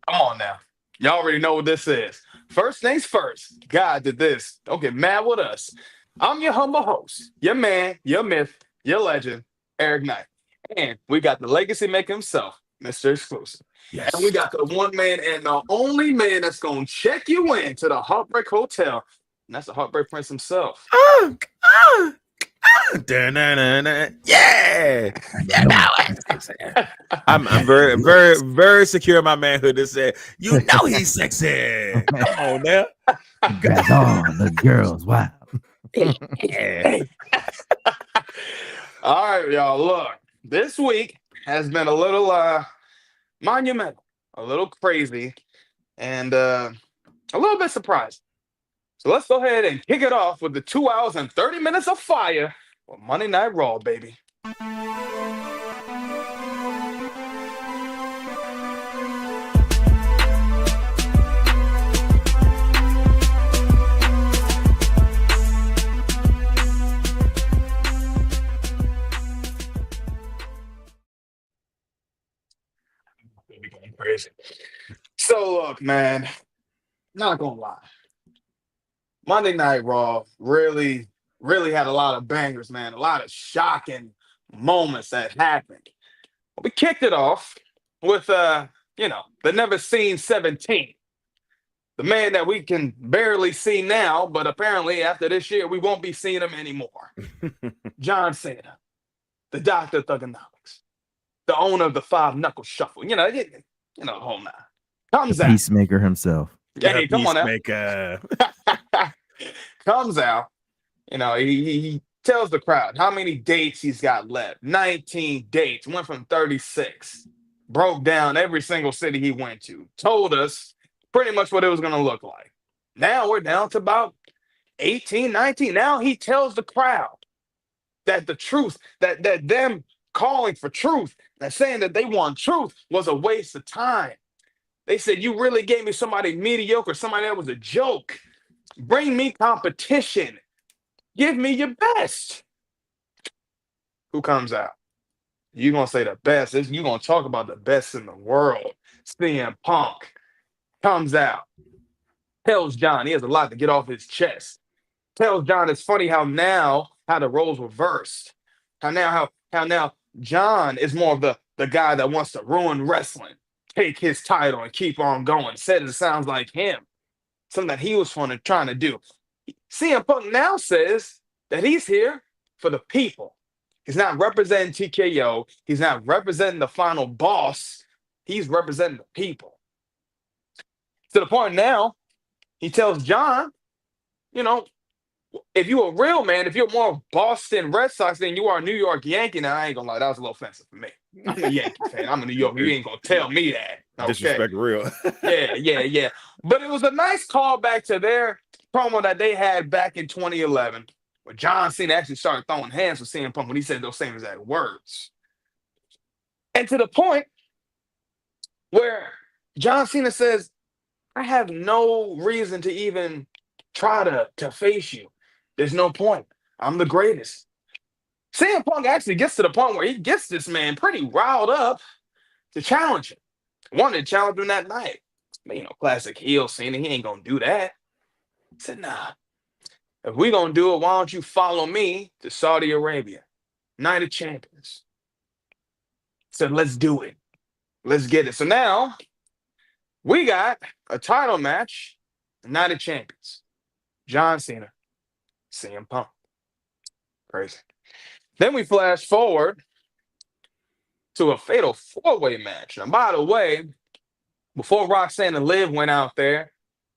Come on now. Y'all already know what this is. First things first, God did this. Don't get mad with us. I'm your humble host, your man, your myth, your legend, Eric Knight. And we got the legacy maker himself, Mr. Exclusive. And we Yes. got the one man and the only man that's going to check you in to the Heartbreak Hotel. And that's the Heartbreak Prince himself. Ah, ah, da-na-na-na. Yeah. Yeah, No, no, I'm very, very, very secure in my manhood to say, you know he's sexy. Come on now. grab on the girls. Wow. Yeah. All right, y'all. Look, this week has been a little monumental, a little crazy, and a little bit surprising. So let's go ahead and kick it off with the 2 hours and 30 minutes of fire with Monday Night Raw, baby. We're going crazy. So look, man, not gonna lie. Monday Night Raw really had a lot of bangers, man. A lot of shocking moments that happened. We kicked it off with the never seen 17. The man that we can barely see now, but apparently after this year we won't be seeing him anymore. John Cena, the Doctor of Thugonomics, the owner of the Five Knuckle Shuffle. The whole nine. Comes out. Peacemaker himself. Hey, come on now. Peacemaker. Comes out. He tells the crowd how many dates he's got left. 19 dates. Went from 36. Broke down every single city he went to. Told us pretty much what it was going to look like. Now we're down to about 18, 19. Now he tells the crowd that the truth, that them calling for truth, that saying that they want truth was a waste of time. They said, you really gave me somebody mediocre, somebody that was a joke. Bring me competition. Give me your best. Who comes out? You're going to say the best. You're going to talk about the best in the world. CM Punk comes out. Tells John he has a lot to get off his chest. Tells John it's funny how the roles reversed. How now John is more of the guy that wants to ruin wrestling. Take his title and keep on going. Said it sounds like him. Something that he was trying to do. CM Punk now says that he's here for the people. He's not representing TKO. He's not representing the final boss. He's representing the people. To the point now, he tells John, if you're a real man, if you're more of Boston Red Sox than you are a New York Yankee, now I ain't gonna lie, that was a little offensive for me. I'm a Yankee fan. I'm a New Yorker. You ain't gonna tell me that. Okay. Disrespect real. Yeah. But it was a nice callback to their promo that they had back in 2011, where John Cena actually started throwing hands with CM Punk when he said those same exact words. And to the point where John Cena says, I have no reason to even try to face you. There's no point. I'm the greatest. CM Punk actually gets to the point where he gets this man pretty riled up to challenge him. Wanted to challenge him that night. But, classic heel Cena. He ain't going to do that. He said, nah. If we going to do it, why don't you follow me to Saudi Arabia? Night of Champions. Said, let's do it. Let's get it. So now we got a title match, Night of Champions. John Cena, CM Punk. Crazy. Then we flash forward to a fatal four-way match. Now, by the way, before Roxanne and Liv went out there,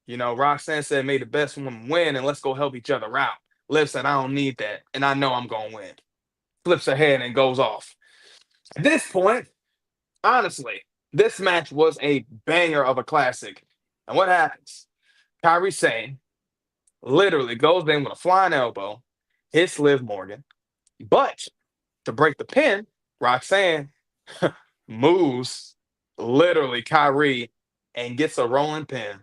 Roxanne said, may the best woman win and let's go help each other out. Liv said, I don't need that, and I know I'm going to win. Flips her head and goes off. At this point, honestly, this match was a banger of a classic. And what happens? Kyrie Sane literally goes in with a flying elbow, hits Liv Morgan. But to break the pin, Roxanne moves literally Kyrie and gets a rolling pin.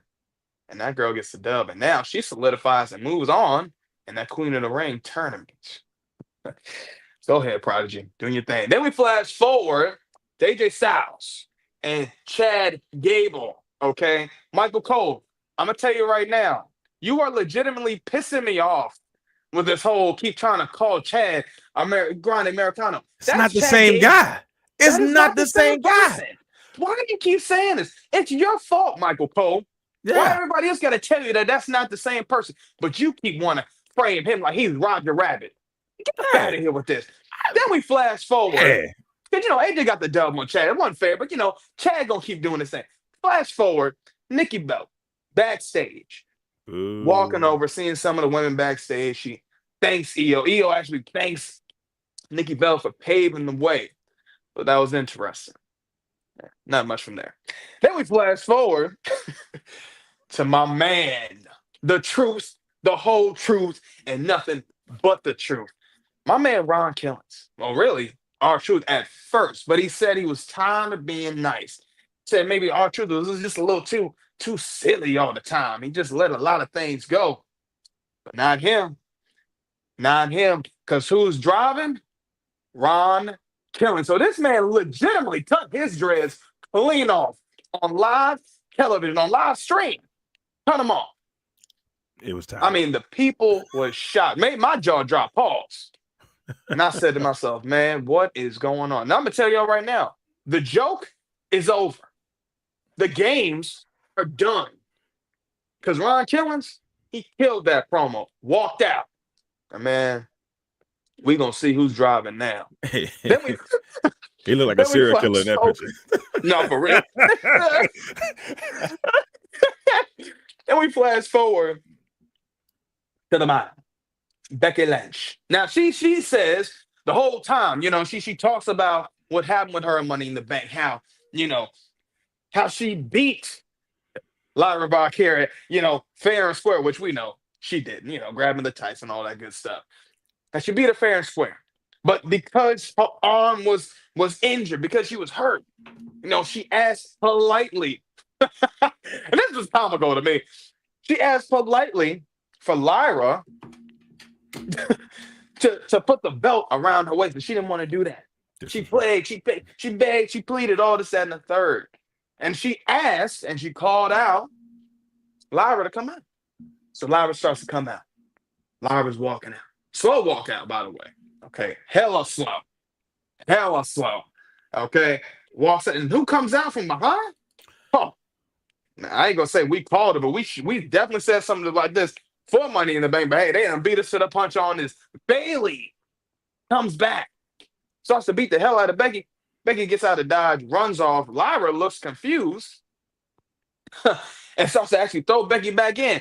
And that girl gets the dub. And now she solidifies and moves on in that Queen of the Ring tournament. Go ahead, Prodigy. Doing your thing. Then we flash forward to AJ Styles and Chad Gable. Okay. Michael Cole, I'm going to tell you right now, you are legitimately pissing me off with this whole keep trying to call Chad Grande Americano. It's That's not the Chad same Gable. guy. It's That is not the same guy. person. Why do you keep saying this? It's your fault, Michael Cole. Why Yeah. everybody else got to tell you that that's not the same person? But you keep wanting to frame him like he's Roger Rabbit. Get out of here with this. Then we flash forward. Yeah. Because, AJ got the dub on Chad. It wasn't fair, but, Chad going to keep doing this thing. Flash forward, Nikki Belt, backstage, Ooh. walking over, seeing some of the women backstage. She thanks EO. EO actually thanks Nikki Bell for paving the way. But that was interesting. Not much from there. Then we flash forward to my man, the truth, the whole truth, and nothing but the truth. My man, Ron Killings. Well, really, R-Truth at first, but he said he was tired of being nice. Said maybe R-Truth was just a little too silly all the time. He just let a lot of things go. But not him. Not him. Because who's driving? Ron Killings. So this man legitimately cut his dreads clean off on live television, on live stream. Cut them off. It was time. I mean, the people was shocked. Made my jaw drop. Pause. And I said to myself, man, what is going on? Now I'm going to tell y'all right now, the joke is over. The games are done. Because Ron Killings, he killed that promo, walked out. And man, we going to see who's driving now. Then we, he looked like a serial killer in that picture. No, for real. Then we flash forward to the mind. Becky Lynch. Now she says the whole time, she talks about what happened with her and Money in the Bank, how she beat Lyra Valkyria, fair and square, which we know she did, grabbing the tights and all that good stuff. And she beat her fair and square. But because her arm was injured, because she was hurt, she asked politely, and this was comical to me. She asked politely for Lyra to put the belt around her waist, but she didn't want to do that. She begged, she pleaded, all this, that, and the third. And she asked, and she called out Lyra to come out. So Lyra starts to come out. Lyra's walking out. Slow walk out, by the way. Okay. Hella slow. Okay. Walks out. And who comes out from behind? Oh. Now, I ain't going to say we called it, but we definitely said something like this for Money in the Bank. But hey, they done beat us to the punch on this. Bailey comes back. Starts to beat the hell out of Becky. Becky gets out of dodge, runs off. Lyra looks confused and starts to actually throw Becky back in.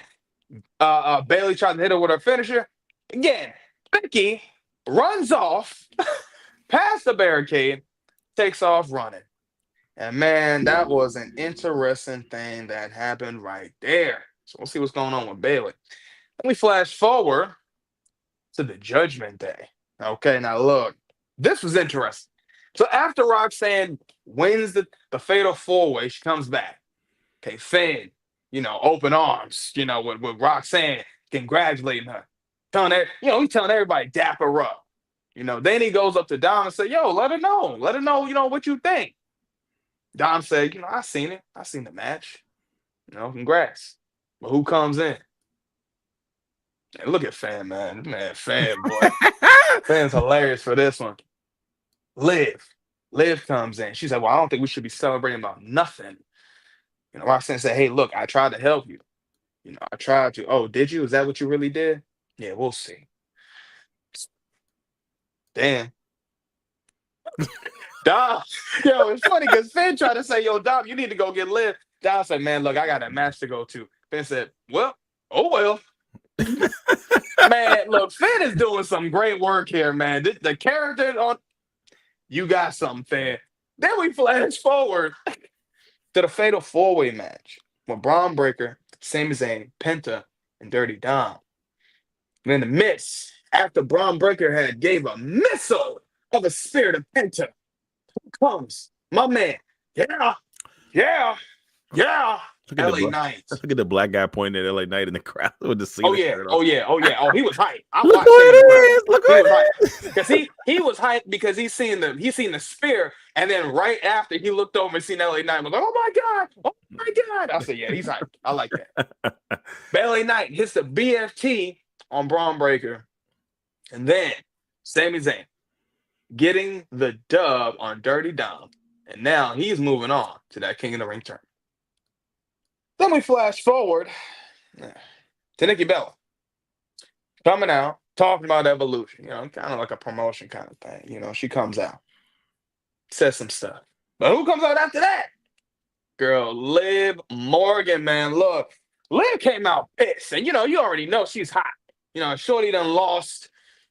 Bailey tries to hit her with her finisher. Again, Becky runs off past the barricade, takes off running. And man, that was an interesting thing that happened right there. So we'll see what's going on with Bailey. Then we flash forward to the Judgment Day. Okay, now look, this was interesting. So after Roxanne wins the fatal four-way, she comes back. Okay, Finn, open arms, with Roxanne congratulating her. He's telling everybody, dap her up. Then he goes up to Dom and say, yo, let her know, what you think. Dom said, I seen it. I seen the match. Congrats. But who comes in? And look at Fan, man. Man, Fan, boy. Fan's hilarious for this one. Liv comes in. She said, well, I don't think we should be celebrating about nothing. Roxanne said, hey, look, I tried to help you. I tried to. Oh, did you? Is that what you really did? Yeah, we'll see. Damn. Dom, it's funny because Finn tried to say, yo, Dom, you need to go get Liv. Dom said, man, look, I got a match to go to. Finn said, well, oh, well. Man, look, Finn is doing some great work here, man. The character on... You got something, Finn. Then we flash forward to the fatal four-way match with Braun Breaker, Sami Zayn, Penta, and Dirty Dom. And in the midst, after Braun Breaker had gave a missile of a spear to Penta, comes my man. Yeah, yeah, yeah. LA Knight. Look at the black guy pointing at LA Knight in the crowd with the Cena Oh yeah, shirt on. oh yeah, oh yeah. Oh, he was hyped. I Look watched who him. it is! Look who He was it hyped is! because he was hyped because he seen the spear, and then right after he looked over and seen LA Knight, was like, oh my god. I said, yeah, he's hyped. I like that. But LA Knight hits the BFT on Braun Breaker, and then Sami Zayn getting the dub on Dirty Dom, and now he's moving on to that King of the Ring turn. Then we flash forward to Nikki Bella coming out, talking about evolution, kind of like a promotion kind of thing. She comes out, says some stuff. But who comes out after that? Girl, Liv Morgan, man. Look, Liv came out pissed. And, you already know she's hot. Shorty done lost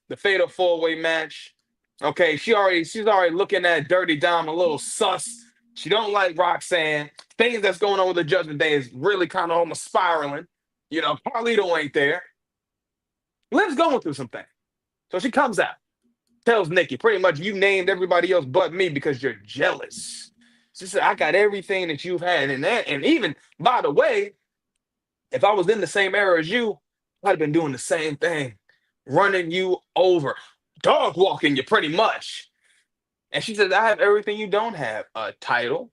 the fatal four-way match. Okay, she's already looking at Dirty Dom a little sus. She don't like Roxanne. Things that's going on with the Judgment Day is really kind of almost spiraling. Carlito ain't there. Liv's going through something. So she comes out, tells Nikki, pretty much, you named everybody else but me because you're jealous. She said, I got everything that you've had. And even, by the way, if I was in the same era as you, I'd have been doing the same thing. Running you over. Dog walking you pretty much. And she says, I have everything you don't have. A title.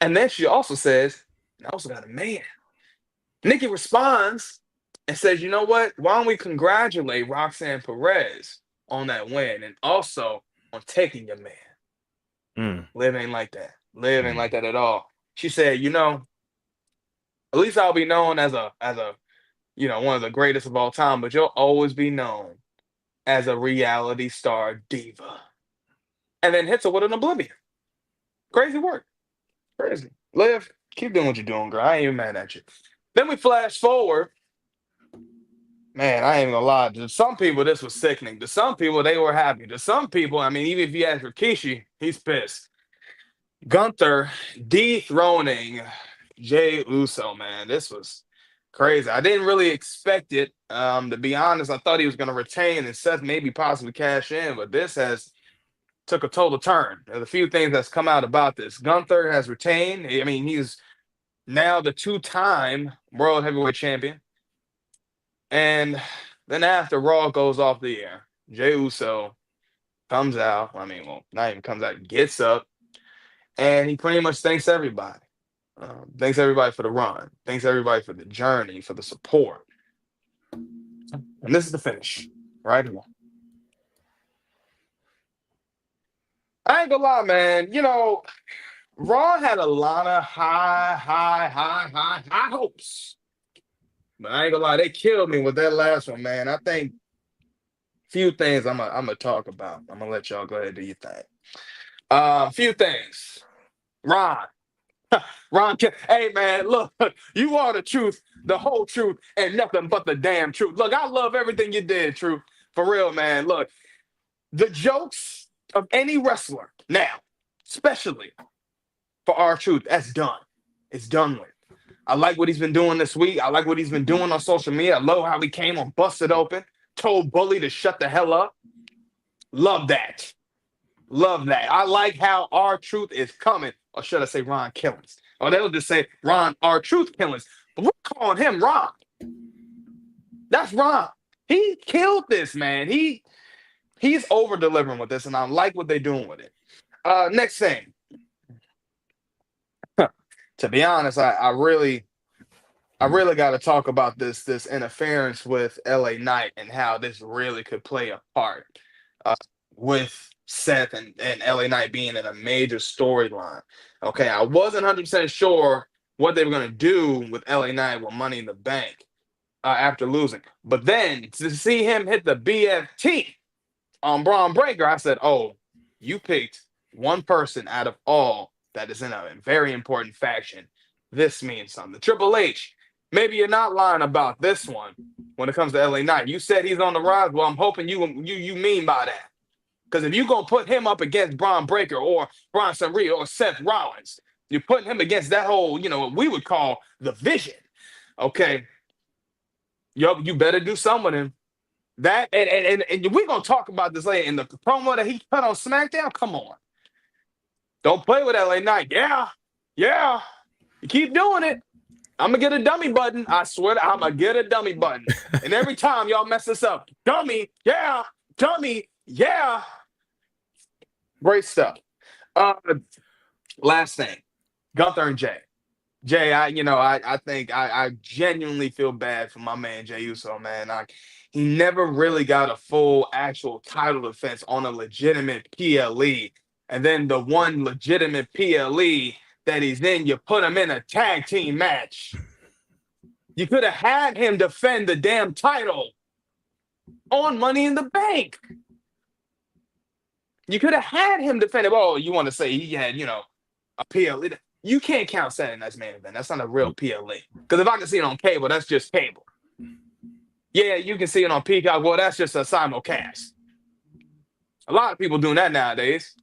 And then she also says, I also got a man. Nikki responds and says, you know what? Why don't we congratulate Roxanne Perez on that win and also on taking your man. Liv ain't like that. Liv ain't like that at all. She said, at least I'll be known as a one of the greatest of all time, but you'll always be known as a reality star diva. And then hits her with an oblivion. Crazy work. Crazy. Liv, keep doing what you're doing, girl. I ain't even mad at you. Then we flash forward. Man, I ain't gonna lie. To some people, this was sickening. To some people, they were happy. To some people, I mean, even if you ask Rikishi, he's pissed. Gunther dethroning Jey Uso, man. This was crazy. I didn't really expect it. To be honest, I thought he was going to retain and Seth maybe possibly cash in, but this has took a total turn. There's a few things that's come out about this. Gunther has retained. I mean, he's now the two-time World Heavyweight Champion. And then after Raw goes off the air, Jey Uso comes out. I mean, well, not even comes out, gets up, and he pretty much thanks everybody. Thanks everybody for the run. Thanks everybody for the journey, for the support. And this is the finish, right here. I ain't gonna lie, man. Raw had a lot of high hopes. But I ain't gonna lie, they killed me with that last one, man. I think few things I'm gonna talk about. I'm gonna let y'all go ahead and do your thing. Few things. Ron, hey man, look, you are the truth, the whole truth, and nothing but the damn truth. Look, I love everything you did, Truth. For real, man. Look, the jokes of any wrestler now, especially for R-Truth, that's done. It's done with. I like what he's been doing this week. I like what he's been doing on social media. I love how he came on Busted Open, told Bully to shut the hell up. Love that. Love that. I like how R-Truth is coming. Or should I say Ron Killings? Or they'll just say Ron R-Truth Killings. But we're calling him Ron. That's Ron. He killed this, man. He's over-delivering with this, and I like what they're doing with it. Next thing. To be honest, I really got to talk about this interference with LA Knight and how this really could play a part with Seth and LA Knight being in a major storyline. Okay, I wasn't 100% sure what they were going to do with LA Knight with Money in the Bank after losing. But then to see him hit the BFT on Braun Breaker, I said, oh, you picked one person out of all that is in a very important faction. This means something. Triple H, maybe you're not lying about this one when it comes to LA Knight. You said he's on the rise. Well, I'm hoping you mean by that. Because if you're going to put him up against Braun Breaker or Bronson Reed or Seth Rollins, You're putting him against that whole, what we would call the Vision. Okay, you better do something with him. That and we're gonna talk about this later in the promo that he cut on SmackDown. Come on, don't play with LA Knight. Yeah, yeah, you keep doing it. I'm gonna get a dummy button. I swear, I'm gonna get a dummy button. And every time y'all mess this up, dummy, yeah, dummy, yeah. Great stuff. Last thing, Gunther and Jay. Jay, I think I genuinely feel bad for my man Jay Uso, man. He never really got a full actual title defense on a legitimate PLE. And then the one legitimate PLE that he's in, you put him in a tag team match. You could have had him defend the damn title on Money in the Bank. You could have had him defend it. Oh, you want to say he had, a PLE. You can't count Saturday Night's Main Event. That's not a real PLE. Because if I can see it on cable, that's just cable. Yeah, you can see it on Peacock. Well, that's just a simulcast. A lot of people doing that nowadays.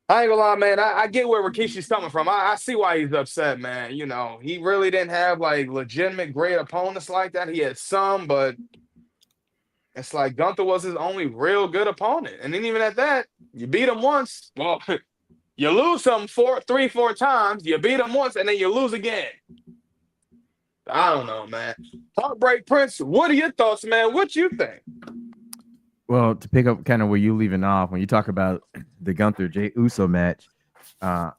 I ain't gonna lie, man. I get where Rikishi's coming from. I see why he's upset, man. He really didn't have like legitimate great opponents like that. He had some, but it's like Gunther was his only real good opponent. And then even at that, you beat him once. Well, you lose him 3-4 times. You beat him once, and then you lose again. I don't know, man. Heartbreak Prince, what are your thoughts, man? What you think? Well, to pick up kind of where you leaving off, when you talk about the Gunther Jey Uso match, I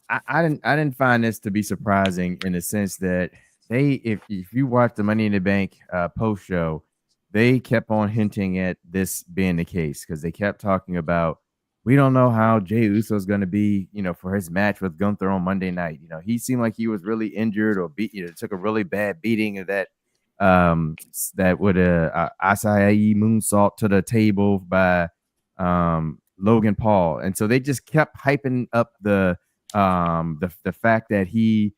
didn't find this to be surprising in the sense that if you watch the Money in the Bank post show, they kept on hinting at this being the case because they kept talking about we don't know how Jey Uso is going to be, for his match with Gunther on Monday night. He seemed like he was really injured or took a really bad beating of that. That would acai moonsault to the table by Logan Paul, and so they just kept hyping up the fact that he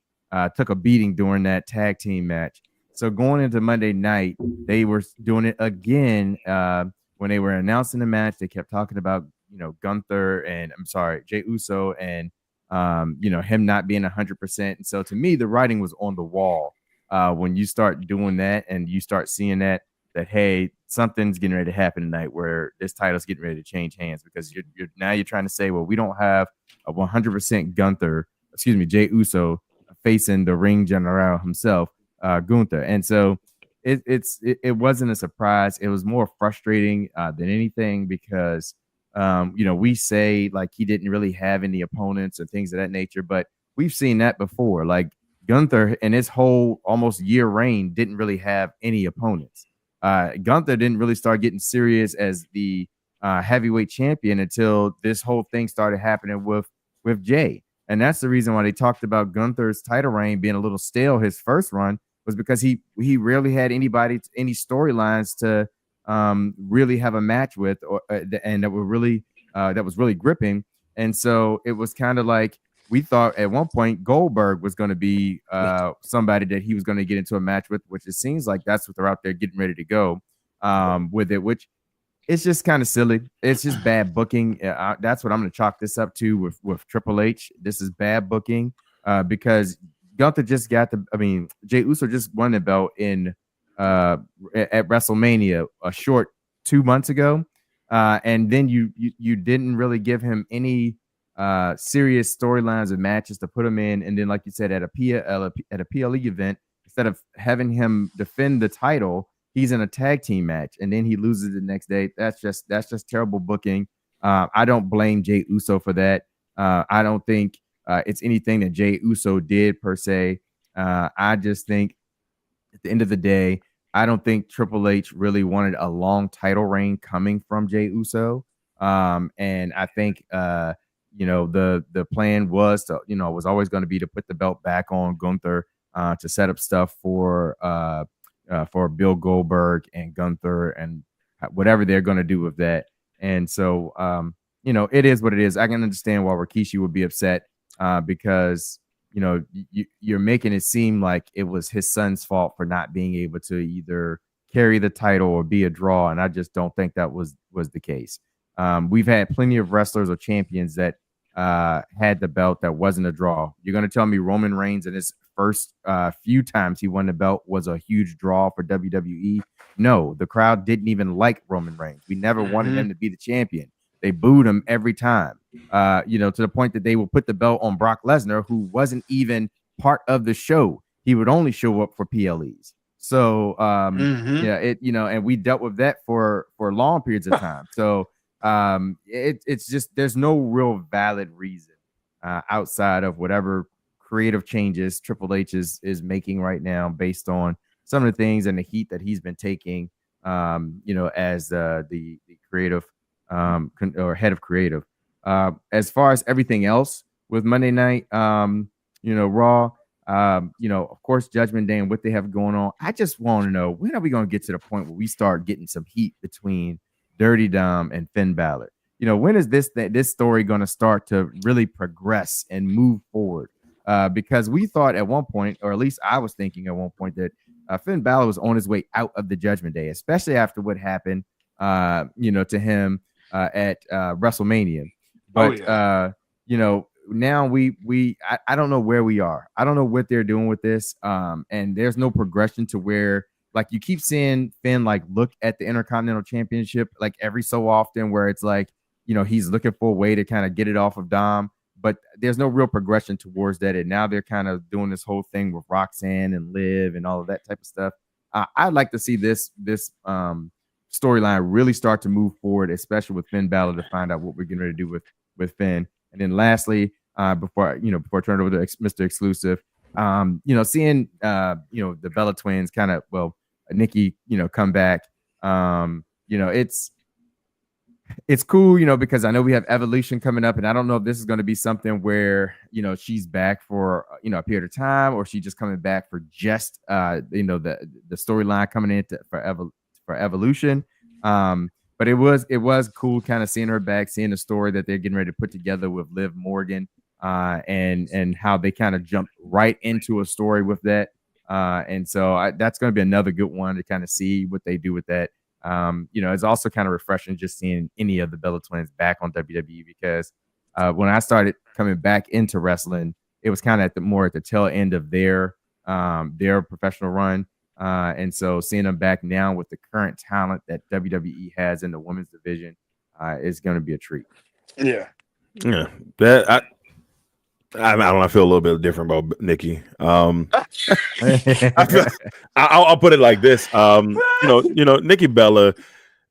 took a beating during that tag team match. So going into Monday night, they were doing it again when they were announcing the match. They kept talking about Gunther and Jey Uso and him not being 100%. And so to me, the writing was on the wall. When you start doing that and you start seeing that hey, something's getting ready to happen tonight where this title's getting ready to change hands because you're trying to say, well, we don't have a 100% Jey Uso facing the ring general himself, Gunther. And so it wasn't a surprise. It was more frustrating than anything because we say like he didn't really have any opponents and things of that nature, but we've seen that before. Like Gunther in his whole almost year reign didn't really have any opponents. Gunther didn't really start getting serious as the heavyweight champion until this whole thing started happening with Jay. And that's the reason why they talked about Gunther's title reign being a little stale. His first run was because he rarely had any storylines to really have a match with, and that was really gripping. And so it was kind of like we thought at one point Goldberg was going to be somebody that he was going to get into a match with, which it seems like that's what they're out there getting ready to go with it, which it's just kind of silly. It's just bad booking. That's what I'm going to chalk this up to with Triple H. This is bad booking because Gunther just Jey Uso just won the belt at WrestleMania a short 2 months ago. And then you didn't really give him any serious storylines and matches to put him in. And then, like you said, at a PLE event, instead of having him defend the title, he's in a tag team match and then he loses the next day. That's just terrible booking. I don't blame Jey Uso for that. I don't think it's anything that Jey Uso did per se. I just think at the end of the day, I don't think Triple H really wanted a long title reign coming from Jey Uso. And I think the plan was was always going to be to put the belt back on Gunther to set up stuff for Bill Goldberg and Gunther and whatever they're going to do with that. And so it is what it is. I can understand why Rikishi would be upset because you're making it seem like it was his son's fault for not being able to either carry the title or be a draw. And I just don't think that was the case. We've had plenty of wrestlers or champions that had the belt that wasn't a draw. You're going to tell me Roman Reigns in his first few times he won the belt was a huge draw for WWE? No, the crowd didn't even like Roman Reigns. We never wanted him to be the champion. They booed him every time, to the point that they would put the belt on Brock Lesnar, who wasn't even part of the show. He would only show up for PLEs. So, and we dealt with that for long periods of time. So, it's just there's no real valid reason outside of whatever creative changes Triple H is making right now based on some of the things and the heat that he's been taking, as the creative or head of creative. As far as everything else with Monday Night, Raw, of course, Judgment Day and what they have going on. I just want to know, when are we going to get to the point where we start getting some heat between Dirty Dom and Finn Balor? When is this story going to start to really progress and move forward? Because we thought at one point, or at least I was thinking at one point, that Finn Balor was on his way out of the Judgment Day, especially after what happened, to him at WrestleMania. But now I don't know where we are. I don't know what they're doing with this. And there's no progression to where, like, you keep seeing Finn like look at the Intercontinental Championship like every so often, where it's like, he's looking for a way to kind of get it off of Dom, but there's no real progression towards that. And now they're kind of doing this whole thing with Roxanne and Liv and all of that type of stuff. I'd like to see this storyline really start to move forward, especially with Finn Balor, to find out what we're getting ready to do with Finn. And then lastly, before I turn it over to Mr. Exclusive, seeing the Bella Twins kind of, Nikki, come back, it's cool, because I know we have Evolution coming up, and I don't know if this is going to be something where, she's back for, a period of time, or she's just coming back for just, the storyline coming in for Evolution. But it was cool kind of seeing her back, seeing the story that they're getting ready to put together with Liv Morgan, and how they kind of jumped right into a story with that. And so that's going to be another good one to kind of see what they do with that. It's also kind of refreshing just seeing any of the Bella Twins back on WWE, because when I started coming back into wrestling, it was kind of at the tail end of their professional run. And so seeing them back now with the current talent that WWE has in the women's division is going to be a treat. Yeah. That I don't know. I feel a little bit different about Nikki. I'll put it like this. Nikki Bella,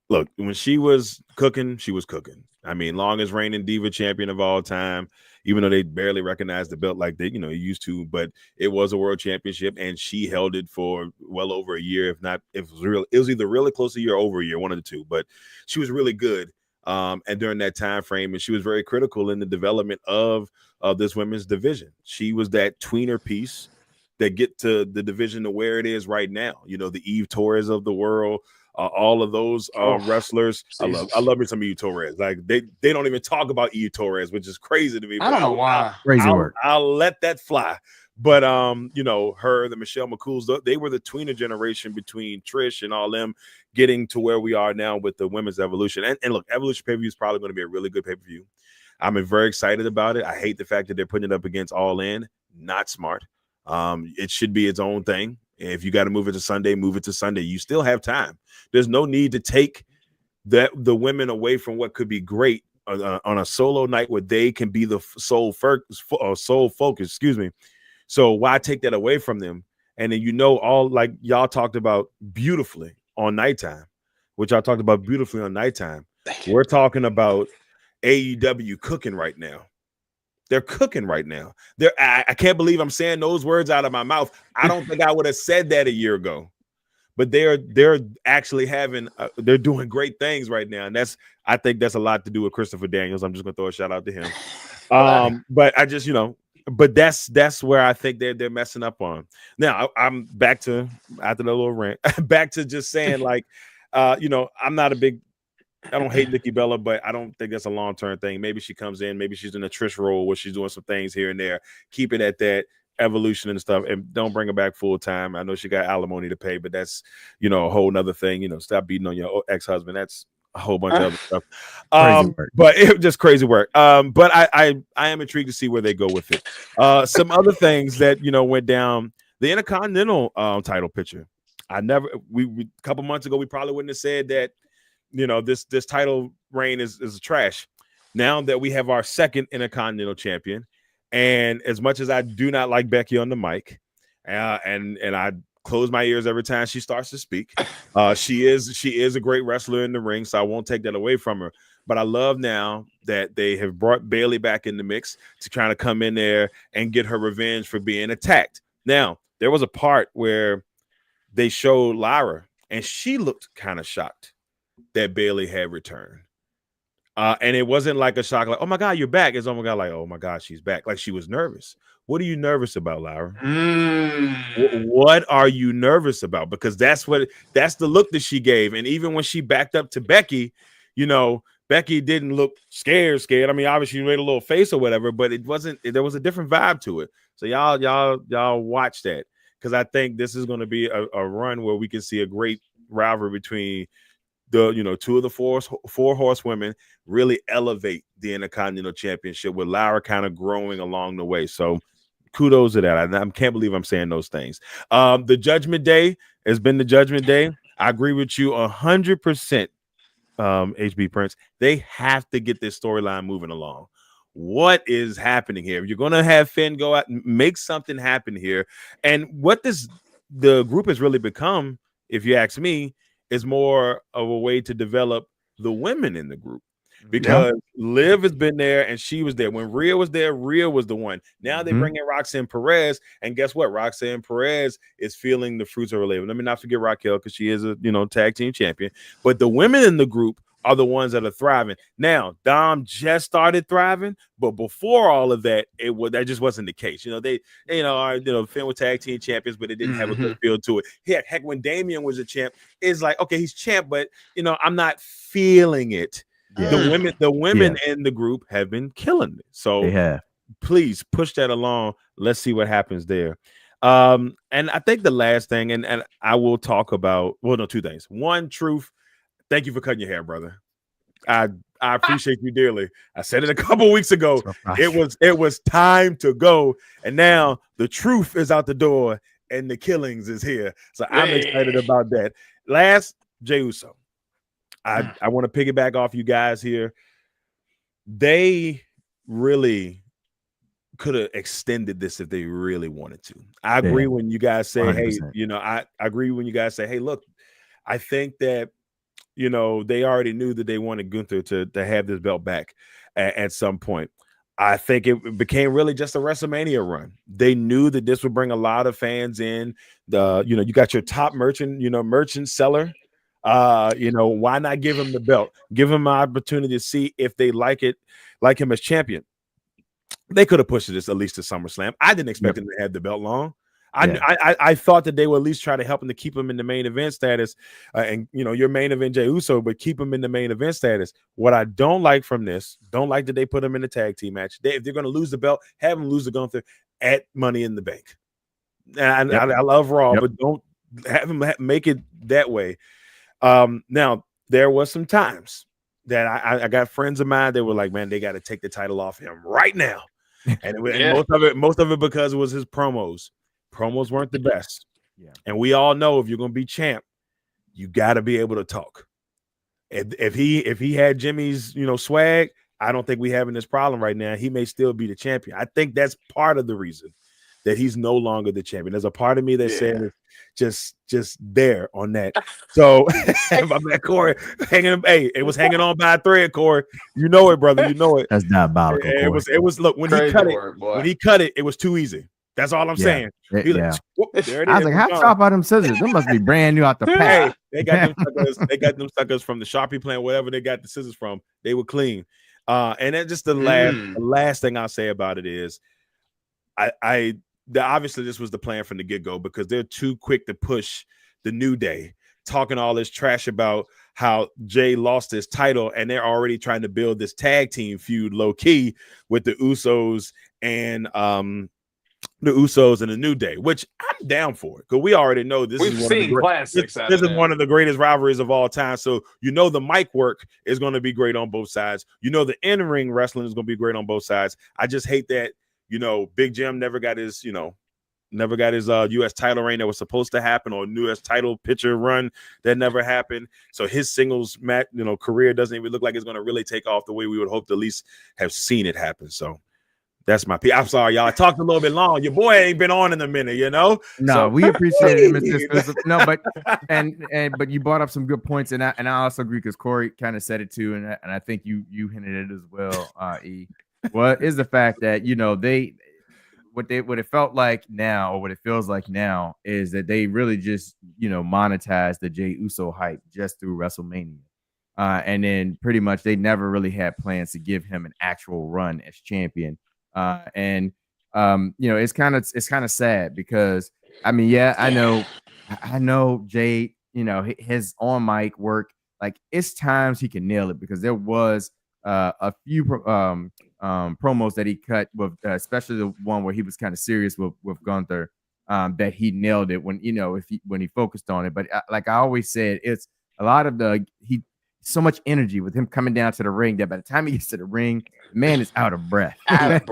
look, when she was cooking, she was cooking. I mean, longest reigning diva champion of all time, even though they barely recognized the belt like they, used to, but it was a world championship, and she held it for well over a year. It was either really close to a year or over a year, one of the two, but she was really good. And during that time frame, and she was very critical in the development of this women's division. She was that tweener piece that get to the division to where it is right now. The Eve Torres of the world, all of those wrestlers. Jesus. I love me some Eve Torres. Like they don't even talk about Eve Torres, which is crazy to me. I don't know why. Crazy work. I'll let that fly. But her, the Michelle McCool's, they were the tweener generation between Trish and all them getting to where we are now with the women's Evolution. And look, Evolution pay-per-view is probably going to be a really good pay-per-view. I'm very excited about it. I hate the fact that they're putting it up against All In. Not smart. It should be its own thing. If you got to move it to Sunday, move it to Sunday. You still have time. There's no need to take the women away from what could be great on a solo night where they can be the sole focus. Excuse me. So why take that away from them? And then all like y'all talked about beautifully on Nighttime, which I talked about beautifully on Nighttime. We're talking about AEW cooking right now. They're cooking right now. I can't believe I'm saying those words out of my mouth. I don't think I would have said that a year ago. But they're actually they're doing great things right now. And I think that's a lot to do with Christopher Daniels. I'm just gonna throw a shout out to him. But I just, but that's where I think they're messing up on. Now I'm back to, after the little rant, back to just saying, like, I'm not I don't hate Nikki Bella, but I don't think that's a long-term thing. Maybe she comes in, maybe she's in a Trish role where she's doing some things here and there. Keep it at that Evolution and stuff, and don't bring her back full time. I know she got alimony to pay, but that's, a whole nother thing. Stop beating on your ex-husband. That's a whole bunch of other stuff. Crazy work. But it was just crazy work. But I am intrigued to see where they go with it. Some other things that went down. The Intercontinental title picture. We a couple months ago we probably wouldn't have said that this title reign is trash. Now that we have our second Intercontinental champion, and as much as I do not like Becky on the mic, and I close my ears every time she starts to speak, she is a great wrestler in the ring, so I won't take that away from her. But I love now that they have brought Bayley back in the mix to try to come in there and get her revenge for being attacked. Now, there was a part where they showed Lyra, and she looked kind of shocked that Bayley had returned. And it wasn't like a shock, like, oh my God, you're back. It's almost like, oh my God, she's back. Like she was nervous. What are you nervous about, Lyra? What are you nervous about? Because that's the look that she gave. And even when she backed up to Becky, Becky didn't look scared. I mean, obviously, she made a little face or whatever, but it wasn't. There was a different vibe to it. So y'all watch that, because I think this is going to be a run where we can see a great rivalry between the two of the four horsewomen really elevate the Intercontinental Championship, with Lyra kind of growing along the way. So kudos to that. I can't believe I'm saying those things. The Judgment Day has been the Judgment Day. I agree with you 100%. HB Prince, they have to get this storyline moving along. What is happening here? You're going to have Finn go out and make something happen here. And what the group has really become, if you ask me, is more of a way to develop the women in the group. Because Liv has been there, and she was there. When Rhea was there, Rhea was the one. Now they bring in Roxanne Perez, and guess what? Roxanne Perez is feeling the fruits of her labor. Let me not forget Raquel, because she is a tag team champion. But the women in the group are the ones that are thriving. Now, Dom just started thriving, but before all of that, that just wasn't the case. Finn was tag team champions, but it didn't have a good feel to it. Heck, when Damian was a champ, it's like, okay, he's champ, but I'm not feeling it. Yeah. The women in the group have been killing it. So please push that along. Let's see what happens there. And I think the last thing, and I will talk about, two things. One, Truth, thank you for cutting your hair, brother. I appreciate you dearly. I said it a couple weeks ago. It was time to go, and now the truth is out the door, and the killings is here. So I'm excited about that. Last, Jey Uso. I want to piggyback off you guys here. They really could have extended this if they really wanted to. I agree when you guys say, 100%. Hey, I agree when you guys say, hey, look, I think that, they already knew that they wanted Gunther to have this belt back at some point. I think it became really just a WrestleMania run. They knew that this would bring a lot of fans in. You got your top merchant seller. Why not give him the belt? Give him an opportunity to see if they like him as champion. They could have pushed this at least to SummerSlam. I didn't expect him to have the belt long. I thought that they would at least try to help him to keep him in the main event status, and your main event Jey Uso, but keep him in the main event status. What I don't like from this, don't like that they put him in a tag team match. If they're going to lose the belt, have him lose the Gunther at Money in the Bank. And I love Raw, but don't have him make it that way. Now there was some times that I got friends of mine that were like, man, they got to take the title off him right now. And most of it because it was his promos. Promos weren't the best. Yeah. And we all know if you're going to be champ, you got to be able to talk. If he had Jimmy's, swag, I don't think we having this problem right now. He may still be the champion. I think that's part of the reason that he's no longer the champion. There's a part of me that said just there on that. So I'm like, Corey, it was hanging on by a thread, Corey. You know it, brother. You know it. That's diabolical. It was look, when he cut it, it was too easy. That's all I'm saying. There it is. I was like, how sharp are them scissors? They must be brand new out the pack. They got them suckers from the Sharpie plant, whatever they got the scissors from. They were clean. And then just the last thing I'll say about it is, obviously this was the plan from the get-go, because they're too quick to push the New Day, talking all this trash about how Jay lost his title, and they're already trying to build this tag team feud low-key with the Usos and the Usos and the New Day, which I'm down for, because we already know this We've is one of the seen classics. this is one of the greatest rivalries of all time. So the mic work is going to be great on both sides. The in-ring wrestling is going to be great on both sides. I just hate that Big Jim never got his U.S. title reign that was supposed to happen, or U.S. title picture run that never happened. So his singles match career doesn't even look like it's going to really take off the way we would hope to at least have seen it happen. So that's my piece. I'm sorry, y'all. I talked a little bit long. Your boy ain't been on in a minute, No, so, we appreciate it, Mr. Exclusive. No, but but you brought up some good points, and I also agree, because Corey kind of said it too, and I think you hinted it as well. E. Well, is the fact that what it felt like now, or what it feels like now, is that they really just monetized the Jey Uso hype just through WrestleMania, and then pretty much they never really had plans to give him an actual run as champion. It's kind of sad, because I know Jay, his on mic work, like, it's times he can nail it, because there was a few promos that he cut with, especially the one where he was kind of serious with Gunther, that he nailed it when when he focused on it. But like I always said, it's a lot of so much energy with him coming down to the ring that by the time he gets to the ring, the man is out of breath. And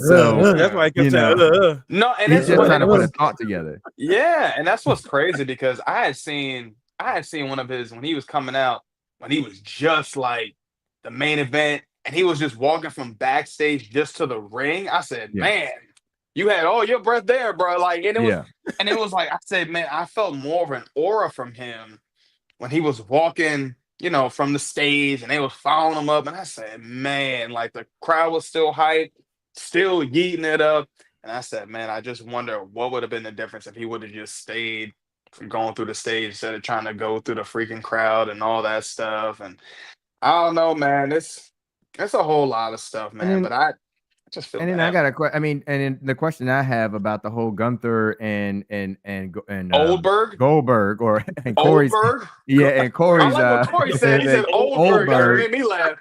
so that's why I kept saying, no, and he's just trying to put a thought together. Yeah, and that's what's crazy, because I had seen one of his when he was coming out, when he was just like the main event, and he was just walking from backstage just to the ring. I said, man, you had all your breath there, bro. Like, and it was like, I said, man, I felt more of an aura from him when he was walking, from the stage, and they was following him up. And I said, man, like, the crowd was still hyped, still yeeting it up. And I said, man, I just wonder what would have been the difference if he would have just stayed from going through the stage instead of trying to go through the freaking crowd and all that stuff. And I don't know, man. It's a whole lot of stuff, man. But I just feel. And then I got a question. I mean, and then the question I have about the whole Gunther and Goldberg, and Corey's, and Corey's. I like what Corey said. He said Goldberg. Made me laugh.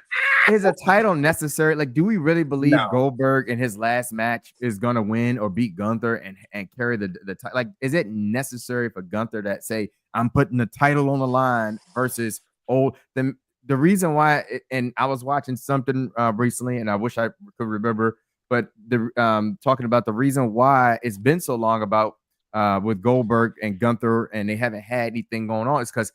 Is a title necessary? Like, do we really believe Goldberg in his last match is gonna win or beat Gunther and carry the title? Like, is it necessary for Gunther to say, I'm putting the title on the line versus the reason why, and I was watching something recently, and I wish I could remember, but talking about the reason why it's been so long about with Goldberg and Gunther, and they haven't had anything going on, is because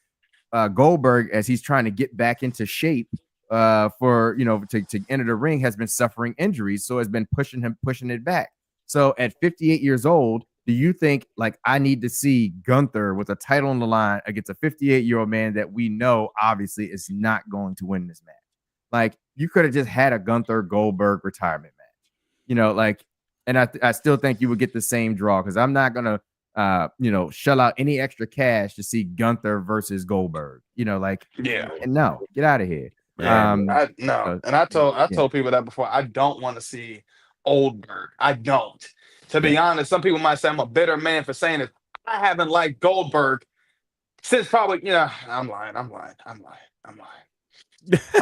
Goldberg, as he's trying to get back into shape for to enter the ring, has been suffering injuries, so has been pushing it back. So at 58 years old, do you think, like, I need to see Gunther with a title on the line against a 58-year-old man that we know obviously is not going to win this match? Like, you could have just had a Gunther Goldberg retirement match, and I still think you would get the same draw, because I'm not gonna shell out any extra cash to see Gunther versus Goldberg. And no, get out of here. Yeah, and I told people that before. I don't want to see Goldberg. I don't. To be honest, some people might say I'm a bitter man for saying it. I haven't liked Goldberg since probably, I'm lying. I'm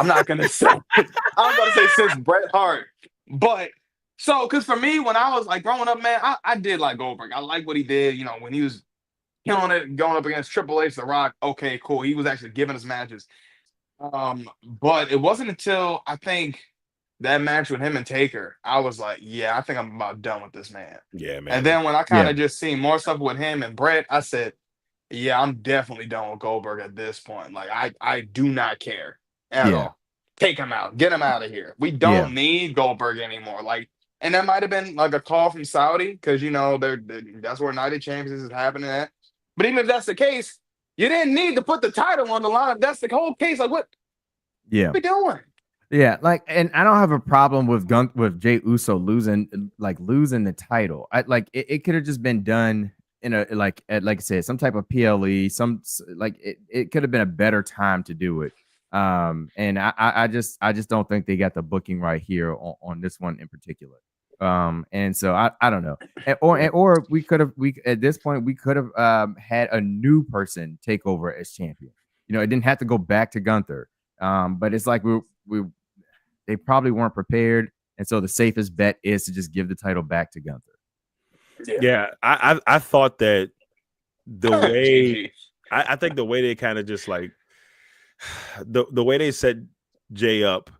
not going to say, I'm going to say since Bret Hart. But because for me, when I was like growing up, man, I did like Goldberg. I like what he did, when he was killing it, going up against Triple H, The Rock. Okay, cool. He was actually giving us matches. But it wasn't until I think that match with him and Taker, I was like, I think I'm about done with this man. Yeah, man. And then when I kind of just seen more stuff with him and Bret, I said, I'm definitely done with Goldberg at this point. Like, I do not care at all. Take him out. Get him out of here. We don't need Goldberg anymore. Like, and that might have been like a call from Saudi, because that's where United Champions is happening at. But even if that's the case, you didn't need to put the title on the line. If that's the whole case, like, what are we doing? Yeah, like, and I don't have a problem with Jey Uso losing the title. It could have just been done in a like I said, some type of PLE, it could have been a better time to do it. And I just don't think they got the booking right here on this one in particular. And so I don't know. Or we at this point we could have had a new person take over as champion. It didn't have to go back to Gunther. But it's like they probably weren't prepared. And so the safest bet is to just give the title back to Gunther. Yeah, I thought that the way GG. I think the way they kind of just like the way they set Jay up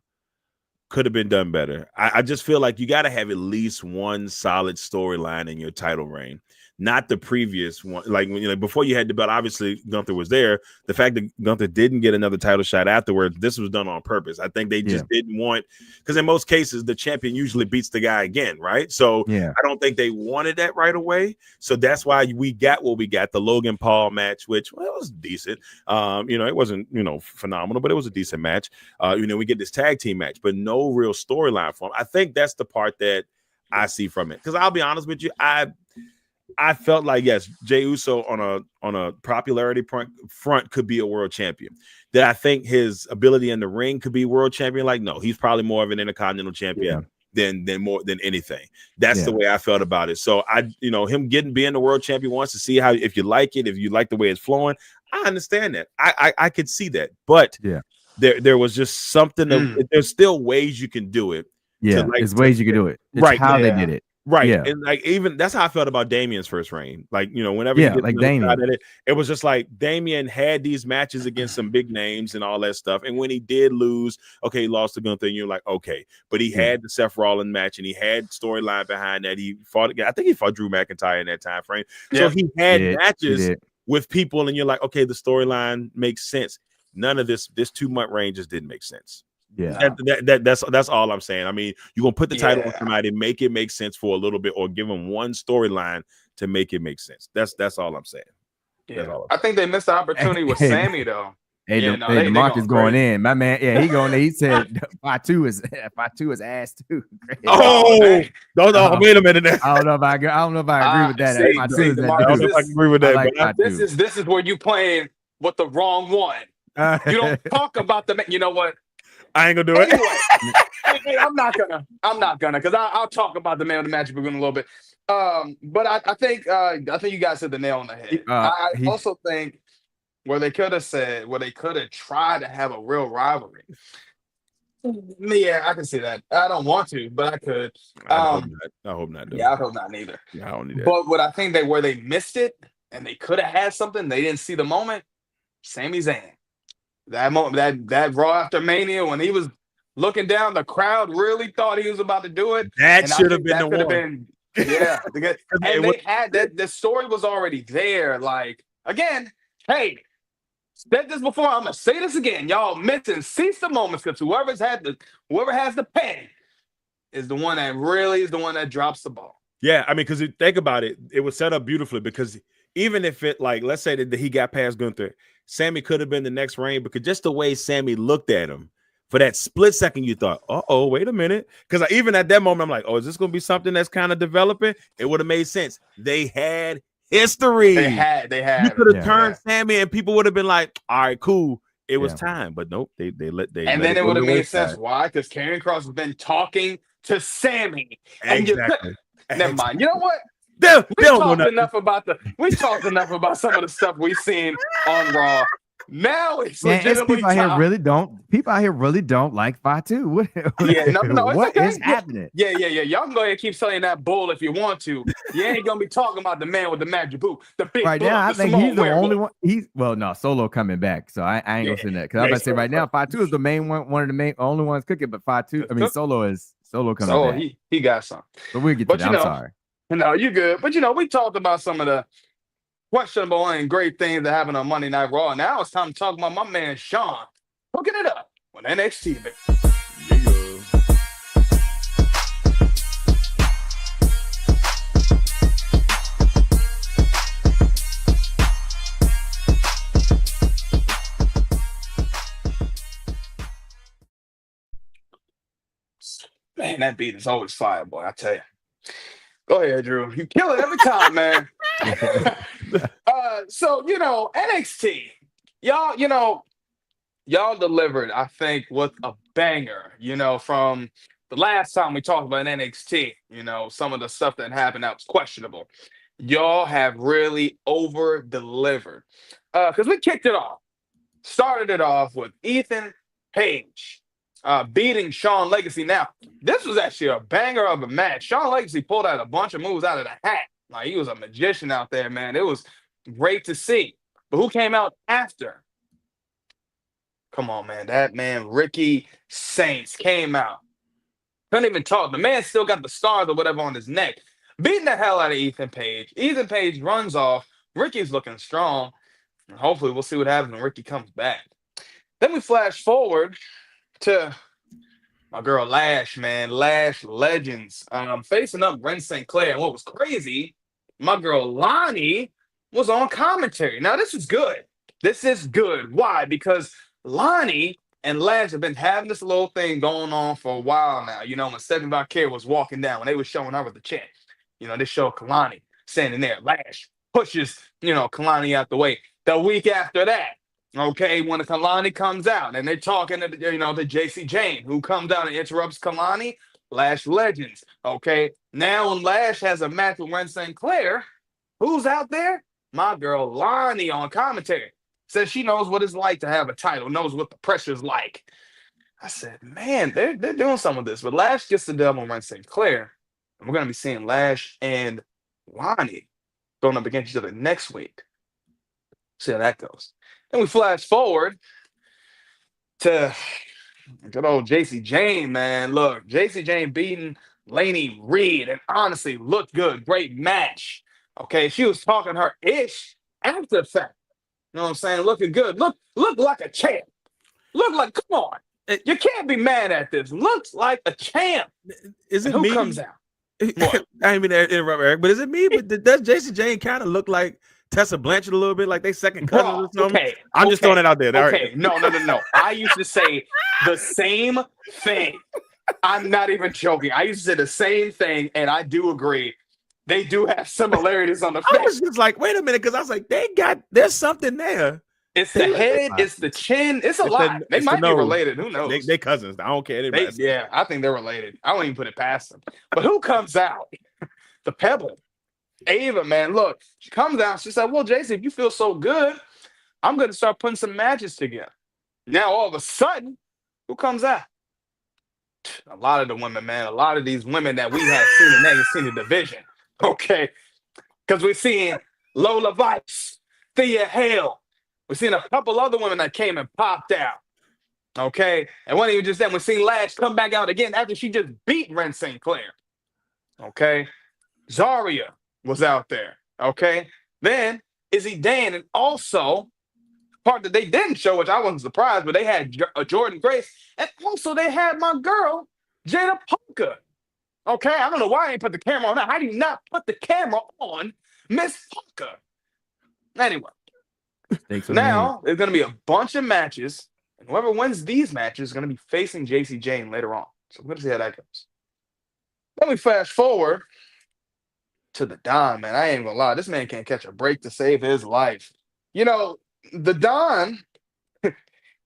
could have been done better. I just feel like you got to have at least one solid storyline in your title reign, not the previous one. Like when before you had the belt, obviously Gunther was there. The fact that Gunther didn't get another title shot afterwards, this was done on purpose. I think they just didn't want, because in most cases the champion usually beats the guy again, right? So I don't think they wanted that right away. So that's why we got what we got, the Logan Paul match, which was decent. It wasn't phenomenal, but it was a decent match. We get this tag team match, but no real storyline for him. I think that's the part that I see from it. Because I'll be honest with you, I felt like, yes, Jey Uso on a popularity front could be a world champion. That I think his ability in the ring could be world champion. Like, no, he's probably more of an intercontinental champion than more than anything. That's the way I felt about it. So him being the world champion wants to see if you like it, if you like the way it's flowing. I understand that. I could see that, but there was just something. There's still ways you can do it. Yeah, there's ways you can do it. It's right, how they did it. Right. Yeah. And like, even that's how I felt about Damien's first reign. Like, whenever like Damien, it was just like Damien had these matches against some big names and all that stuff. And when he did lose, okay, he lost to Gunther, and you're like, okay, but he had the Seth Rollins match and he had storyline behind that. He fought again. I think he fought Drew McIntyre in that time frame. So he had matches with people, and you're like, okay, the storyline makes sense. None of this 2-month reign just didn't make sense. Yeah, that's all I'm saying. I mean, you're gonna put the title on somebody, make it make sense for a little bit, or give them one storyline to make it make sense. That's all I'm saying. Yeah, I think they missed the opportunity with Sammy though. Hey, the Marcus going in, my man. Yeah, he going. He said Fatu is ass too. Oh, wait a minute. I don't know if I agree with that. I don't know if I agree with that. Like this is where you playing with the wrong one. You don't talk about the. You know what? I ain't gonna do it. Anyway, I'm not gonna, because I'll talk about the man with the magic balloon a little bit. But I think you guys hit the nail on the head. I also think where they could have tried to have a real rivalry. Yeah, I can see that. I don't want to, but I could. I hope not. Yeah, I hope not neither. Yeah, I don't need that. But what I think where they missed it and they could have had something, they didn't see the moment. Sami Zayn. That moment, that Raw after Mania, when he was looking down, the crowd really thought he was about to do it. That should have been the one. Yeah, and they had that. The story was already there. Like, again, hey, said this before. I'm gonna say this again. Y'all missing seize the moments, because whoever has the pen is the one that drops the ball. Yeah, I mean, because you think about it, it was set up beautifully, because even if it, like, let's say that he got past Gunther, Sammy could have been the next reign, because just the way Sammy looked at him, for that split second, you thought, oh, wait a minute. Because even at that moment, I'm like, oh, is this going to be something that's kind of developing? It would have made sense. They had history. They had. You could have turned Sammy, and people would have been like, all right, cool. It was time. But nope, they let it would have made sense. Why? Because Karrion Kross has been talking to Sammy. Exactly. Never mind. You know what? We talked enough about some of the stuff we've seen on Raw. Now it's legitimately people out here really don't like Fatu. What is happening? Yeah. Y'all can go ahead and keep saying that bull if you want to. You ain't gonna be talking about the man with the magic boot, the big right now. I think he's the only one. Solo coming back, so I ain't gonna say that, because I'm gonna say right now, Fatu is the main one of the only ones cooking. But Solo coming back. He got some. But we'll get to that. I'm sorry. No, you good. But we talked about some of the questionable and great things that happened on Monday Night Raw. Now it's time to talk about my man Sean hooking it up with NXT. Man, that beat is always fire, boy. I tell you. Go ahead, Drew. You kill it every time, man. So NXT, y'all delivered, I think, with a banger. From the last time we talked about NXT, some of the stuff that happened that was questionable. Y'all have really over delivered. Because we kicked it off, started it off with Ethan Page beating Shawn Legacy. Now, this was actually a banger of a match. Shawn Legacy pulled out a bunch of moves out of the hat. Like, he was a magician out there, man. It was great to see. But who came out after? Come on, man. That man, Ricky Saints, came out. Couldn't even talk. The man still got the scars or whatever on his neck. Beating the hell out of Ethan Page. Ethan Page runs off. Ricky's looking strong. And hopefully we'll see what happens when Ricky comes back. Then we flash forward to my girl Lash, man. Lash Legends. Facing up Ren St. Clair. And what was crazy, my girl Lonnie was on commentary. Now, this is good. This is good. Why? Because Lonnie and Lash have been having this little thing going on for a while now. You know, when Stephanie Valkyrie was walking down, when they were showing her with the chant, you know, they showed Kalani standing there. Lash pushes, you know, Kalani out the way. The week after that, okay, when Kalani comes out and they're talking to, you know, to JC Jane, who comes out and interrupts Kalani, Lash Legends. Okay, now when Lash has a match with Ren St. Clair, who's out there? My girl Lonnie on commentary. Says she knows what it's like to have a title, knows what the pressure's like. I said, man, they're doing some of this. But Lash gets the dub on Ren St. Clair. And we're going to be seeing Lash and Lonnie going up against each other next week. See how that goes. Then we flash forward to good old JC Jane, man. Look, JC Jane beating Laney Reed and honestly looked good. Great match. Okay, she was talking her ish after the fact. You know what I'm saying? Looking good. Look like a champ. Look like, come on. You can't be mad at this. Looks like a champ. Is it who me? Comes out? I ain't mean to interrupt, Eric, but is it me? But does Jason Jane kind of look like Tessa Blanchard a little bit, like they second cousins or something? Okay, I'm just throwing it out there. Okay, no. I used to say the same thing. I'm not even joking. I used to say the same thing, and I do agree. They do have similarities on the face. I was just like, wait a minute, because I was like, there's something there. It's the head, it's the chin, it's a lot. They might be related. Who knows? They cousins. I don't care. Yeah, I think they're related. I don't even put it past them. But who comes out? The Pebble. Ava, man, look, she comes out. She said, well, Jason, if you feel so good, I'm going to start putting some matches together. Now, all of a sudden, who comes out? A lot of the women, man. A lot of these women that we have seen in that seen the division. Okay. Because we're seeing Lola Vice, Thea Hale. We're seeing a couple other women that came and popped out. Okay. And wasn't even just that. We're seeing Lash come back out again after she just beat Ren St. Clair. Okay. Zarya was out there. Okay. Then Izzy Dan, and also part that they didn't show, which I wasn't surprised, but they had Jordan Grace, and also they had my girl Jada Polka. Okay, I don't know why I ain't put the camera on that. How do you not put the camera on Miss Polka? Anyway, now there's going to be a bunch of matches, and whoever wins these matches is going to be facing JC Jane later on. So we're going to see how that goes. Then we fast forward to the Don, man. I ain't gonna lie, this man can't catch a break to save his life. You know, the Don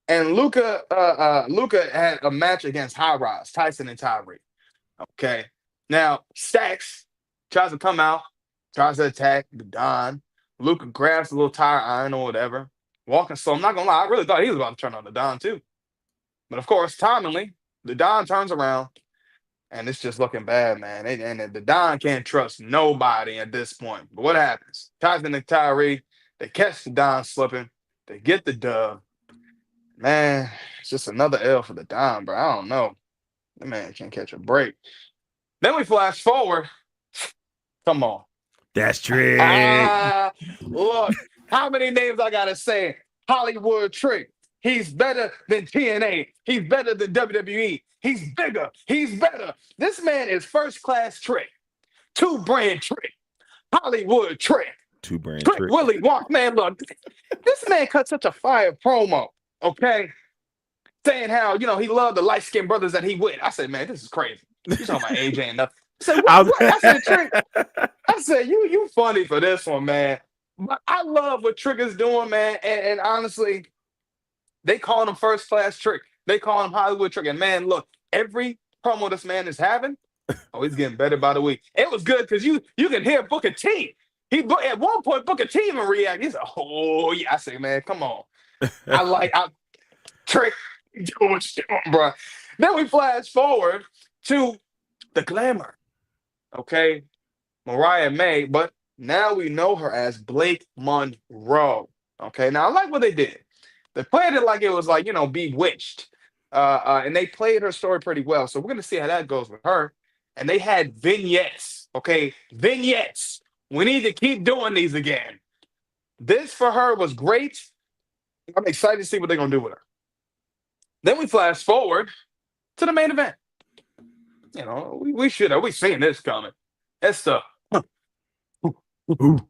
and Luca had a match against High Rise, Tyson and Tyree. Okay. Now, Stacks tries to come out, tries to attack the Don. Luca grabs a little tire iron or whatever. Walking slow. I'm not gonna lie, I really thought he was about to turn on the Don too. But of course, timingly, the Don turns around. And it's just looking bad, man. And the Don can't trust nobody at this point. But what happens? Tyson and Tyree, they catch the Don slipping. They get the dub. Man, it's just another L for the Don, bro. I don't know. The man can't catch a break. Then we flash forward. Come on. That's Trick. Look, how many names I got to say? Hollywood Trick. He's better than TNA. He's better than WWE. He's bigger. He's better. This man is first class Trick. Two brand Trick. Hollywood Trick. Two brand Trick. Trick. Willie Walk. Man, look. This man cut such a fire promo. Okay. Saying how, you know, he loved the light skinned brothers that he with. I said, man, this is crazy. You talking about AJ and nothing. I said, what? I said, Trick. I said, you funny for this one, man. But I love what Trick is doing, man. And honestly, they call him first class Trick. They call him Hollywood Trick. And man, look, every promo this man is having, he's getting better by the week. It was good because you can hear Booker T. At one point, Booker T even react. He's like, oh yeah. I say, man, come on. Trick, do what you doing, bro. Then we flash forward to the glamour. Okay, Mariah May, but now we know her as Blake Monroe. Okay, now I like what they did. They played it like it was like, Bewitched. And they played her story pretty well. So we're gonna see how that goes with her. And they had vignettes. Okay, vignettes. We need to keep doing these again. This for her was great. I'm excited to see what they're gonna do with her. Then we flash forward to the main event. We should have seen this coming. It's the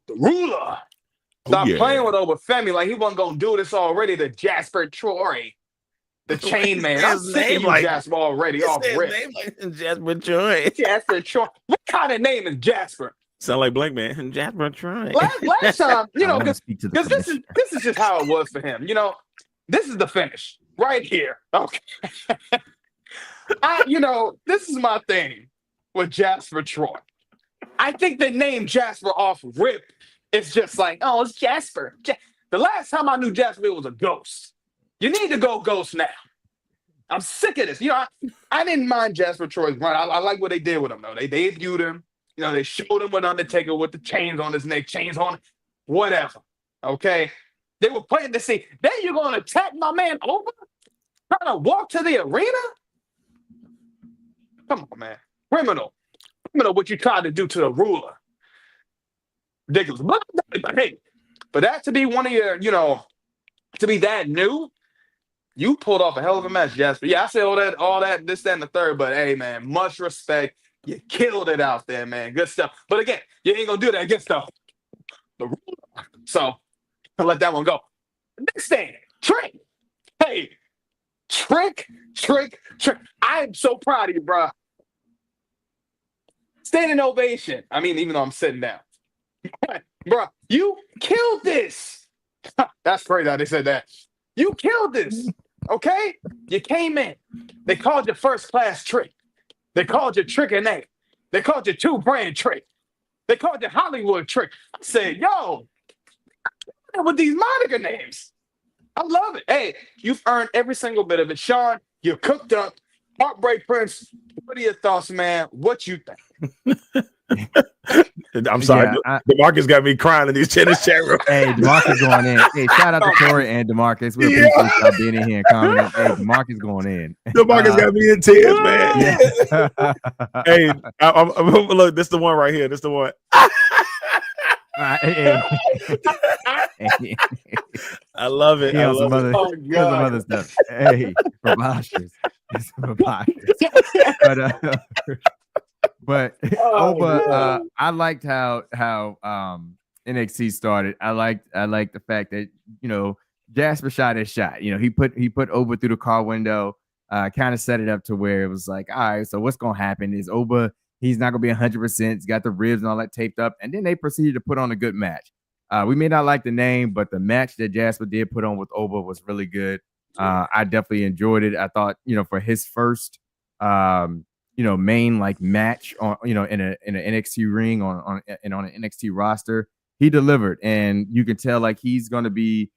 ruler. Stop playing with Obafemi like he wasn't gonna do this already. The Jasper Troy, the chain man. I'm sick of you, Jasper, already off rip. Jasper Troy. Jasper Troy. What kind of name is Jasper? Sound like Blank Man. Jasper Troy. Last time, because this is just how it was for him. This is the finish right here. Okay. This is my thing with Jasper Troy. I think the name Jasper off rip is just like, oh, it's Jasper. The last time I knew Jasper, it was a ghost. You need to go ghost now. I'm sick of this. I didn't mind Jasper Troy's run. I like what they did with him, though. They debuted him. They showed him with Undertaker with the chains on his neck, chains on it, whatever. Okay? They were playing to see, then you're going to attack my man over? Trying to walk to the arena? Come on, man. Criminal, what you tried to do to the ruler. Ridiculous. But hey, for that to be one of your, to be that new, you pulled off a hell of a match, Jasper. Yeah, I said all that, this, that, and the third, but hey, man, much respect. You killed it out there, man. Good stuff. But again, you ain't gonna do that against the ruler. So I'll let that one go. Next thing, Trick. Hey, Trick. I am so proud of you, bro. Standing ovation. I mean, even though I'm sitting down. Bro, you killed this. That's crazy how they said that. You killed this. Okay? You came in. They called you first class Trick. They called you Trick and Nate. They called you Two Brand Trick. They called you Hollywood Trick. I said, yo, with these moniker names. I love it. Hey, you've earned every single bit of it. Sean, you're cooked up. Heartbreak Prince, what are your thoughts, man? What you think? I'm sorry. DeMarcus got me crying in these tennis chat rooms. Hey, DeMarcus going in. Hey, shout out to Corey and DeMarcus. We appreciate y'all being in here and commenting. Hey, DeMarcus going in. DeMarcus got me in tears, man. Yeah. Hey, look, this is the one right here. This is the one. I love it. Some other stuff. Hey, preposterous. But Oba, I liked how NXT started. I liked the fact that Jasper shot his shot. He put Oba through the car window, kind of set it up to where it was like, all right, so what's gonna happen is Oba, he's not gonna be 100%. He's got the ribs and all that taped up, and then they proceeded to put on a good match. We may not like the name, but the match that Jasper did put on with Oba was really good. I definitely enjoyed it. I thought, for his first, main match on, in an NXT ring on an NXT roster, he delivered, and you can tell he's going to be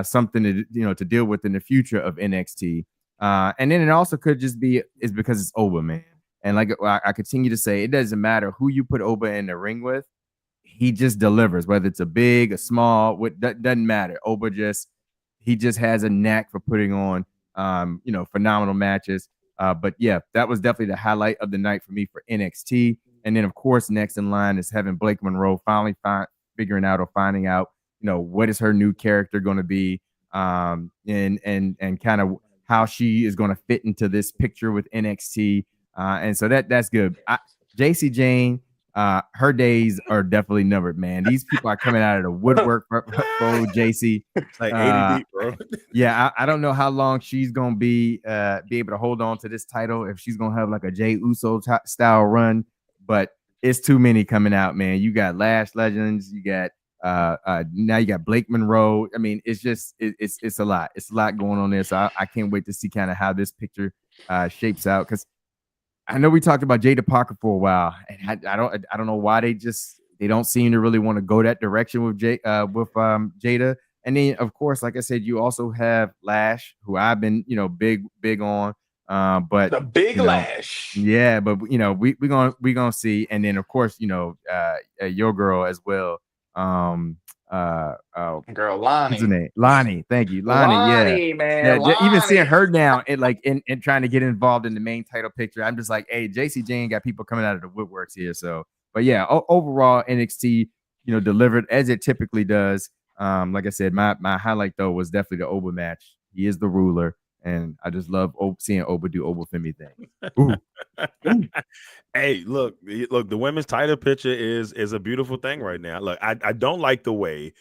something to deal with in the future of NXT. And then it also could just be is because it's Oba, man. And I continue to say, it doesn't matter who you put Oba in the ring with, he just delivers, whether it's a big, a small, doesn't matter. Oba he just has a knack for putting on, phenomenal matches. But yeah, that was definitely the highlight of the night for me for NXT. And then, of course, next in line is having Blake Monroe finally finding out, what is her new character going to be, and kind of how she is going to fit into this picture with NXT. And so that's good. JC Jane, her days are definitely numbered, man. These people are coming out of the woodwork for JC. Like 80 deep, bro. Yeah, I don't know how long she's gonna be able to hold on to this title, if she's gonna have a Jey Uso style run, but it's too many coming out, man. You got Lash Legends, you got now you got Blake Monroe. I mean, it's just it's a lot. It's a lot going on there. So I can't wait to see kind of how this picture shapes out, because I know we talked about Jada Parker for a while, and I don't know why they don't seem to really want to go that direction with Jada. And then, of course, like I said, you also have Lash, who I've been big on. But the big you know, lash. yeah, but we gonna see, and then of course your girl as well. Girl, What's her Lonnie. name? Lonnie. Thank you, Lonnie. Yeah, Lonnie, man. yeah. Even seeing Lonnie. her now and like in trying to get involved in the main title picture, I'm just like, hey, JC Jane got people coming out of the woodworks here. So, but yeah, overall NXT, delivered as it typically does. Like I said, my highlight though was definitely the Oba match. He is the ruler, and I just love seeing Oba do Oba Femi things. Ooh. Hey, look, the women's title picture is a beautiful thing right now. Look, I don't like the way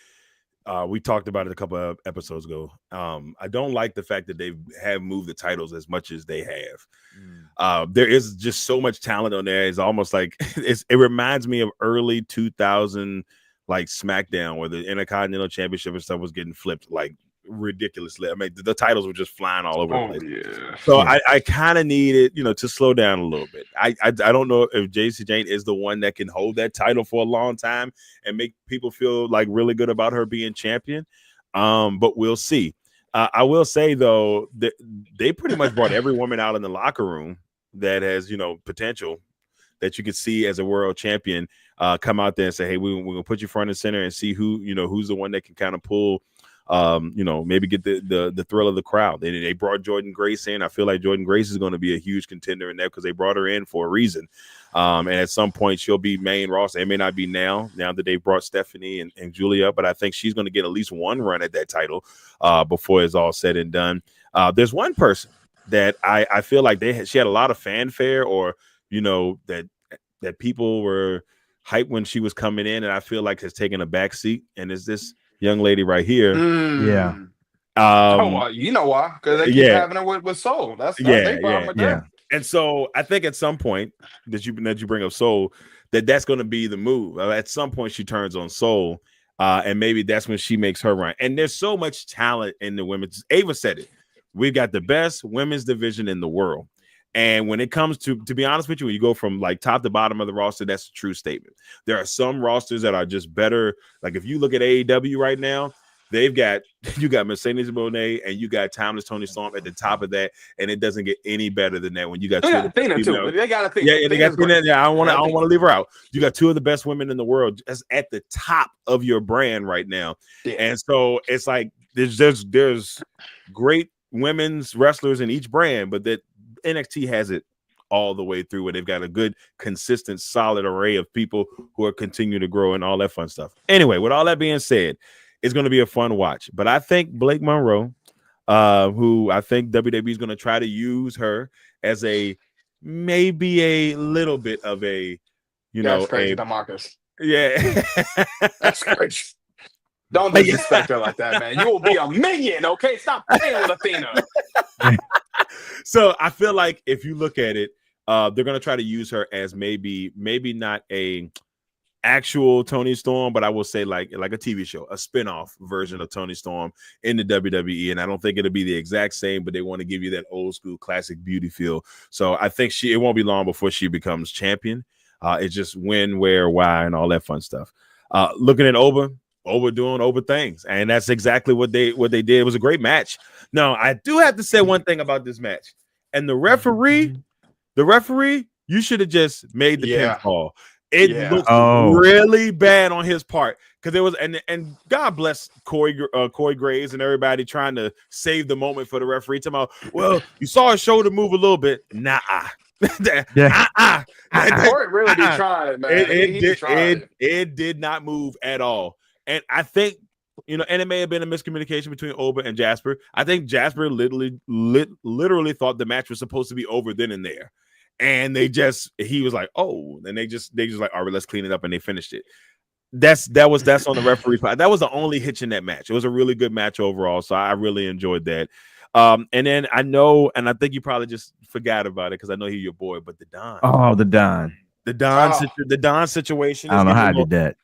we talked about it a couple of episodes ago. I don't like the fact that they have moved the titles as much as they have. There is just so much talent on there. It's almost like it reminds me of early 2000 like SmackDown, where the Intercontinental Championship and stuff was getting flipped like ridiculously. I mean, the titles were just flying all over the place. Yeah. So I kind of need it, to slow down a little bit. I don't know if JC Jane is the one that can hold that title for a long time and make people feel like really good about her being champion. But we'll see. I will say though that they pretty much brought every woman out in the locker room that has potential that you could see as a world champion. Come out there and say, hey, we're gonna put you front and center and see who's the one that can kind of pull. Maybe get the thrill of the crowd. They brought Jordan Grace in. I feel like Jordan Grace is going to be a huge contender in there because they brought her in for a reason. And at some point she'll be main roster. It may not be now that they brought Stephanie and Julia, but I think she's going to get at least one run at that title before it's all said and done. There's one person that I feel like she had a lot of fanfare, or that people were hyped when she was coming in, and I feel like has taken a back seat, and is this young lady right here. Yeah. You know why? Because they keep having her with Soul. That's their problem with that. And so I think at some point that you bring up Soul, that's going to be the move. At some point she turns on Soul, and maybe that's when she makes her run. And there's so much talent in the women's. Ava said it. We've got the best women's division in the world. And when it comes to be honest with you, when you go from like top to bottom of the roster, that's a true statement. There are some rosters that are just better. Like if you look at AEW right now, you got Mercedes Moné and you got Timeless Tony Storm at the top of that, and it doesn't get any better than that when you got Athena too. They got Athena. Yeah, they got Athena. Yeah, I don't want to leave her out. You got two of the best women in the world just at the top of your brand right now, and so it's like there's great women's wrestlers in each brand, but that NXT has it all the way through, where they've got a good, consistent, solid array of people who are continuing to grow and all that fun stuff. Anyway, with all that being said, it's going to be a fun watch. But I think Blake Monroe, who I think WWE is going to try to use her as maybe a little bit of that's crazy, DeMarcus. Yeah, that's crazy. Don't disrespect her like that, man. You will be a minion, okay? Stop playing with Athena. So I feel like if you look at it, they're going to try to use her as maybe not a actual Tony Storm, but I will say like a TV show, a spinoff version of Tony Storm in the WWE. And I don't think it'll be the exact same, but they want to give you that old school classic beauty feel. So I think it won't be long before she becomes champion. It's just when, where, why, and all that fun stuff. Looking at Oba doing Oba things, and that's exactly what they did. It was a great match. Now, I do have to say one thing about this match, and the referee, you should have just made the pinfall. It looked really bad on his part, because there was and God bless Corey Graves and everybody trying to save the moment for the referee. Talking about, well, you saw his shoulder move a little bit. Nah. Corey really be trying, man. It did not move at all. And I think, and it may have been a miscommunication between Oba and Jasper. I think Jasper literally thought the match was supposed to be over then and there. And he was like, oh, and they just like, all right, let's clean it up. And they finished it. That's on the referee part. That was the only hitch in that match. It was a really good match overall. So I really enjoyed that. And then I know, and I think you probably just forgot about it because I know he's your boy, but the Don. Oh, the Don. The Don situation. I don't know how I did that.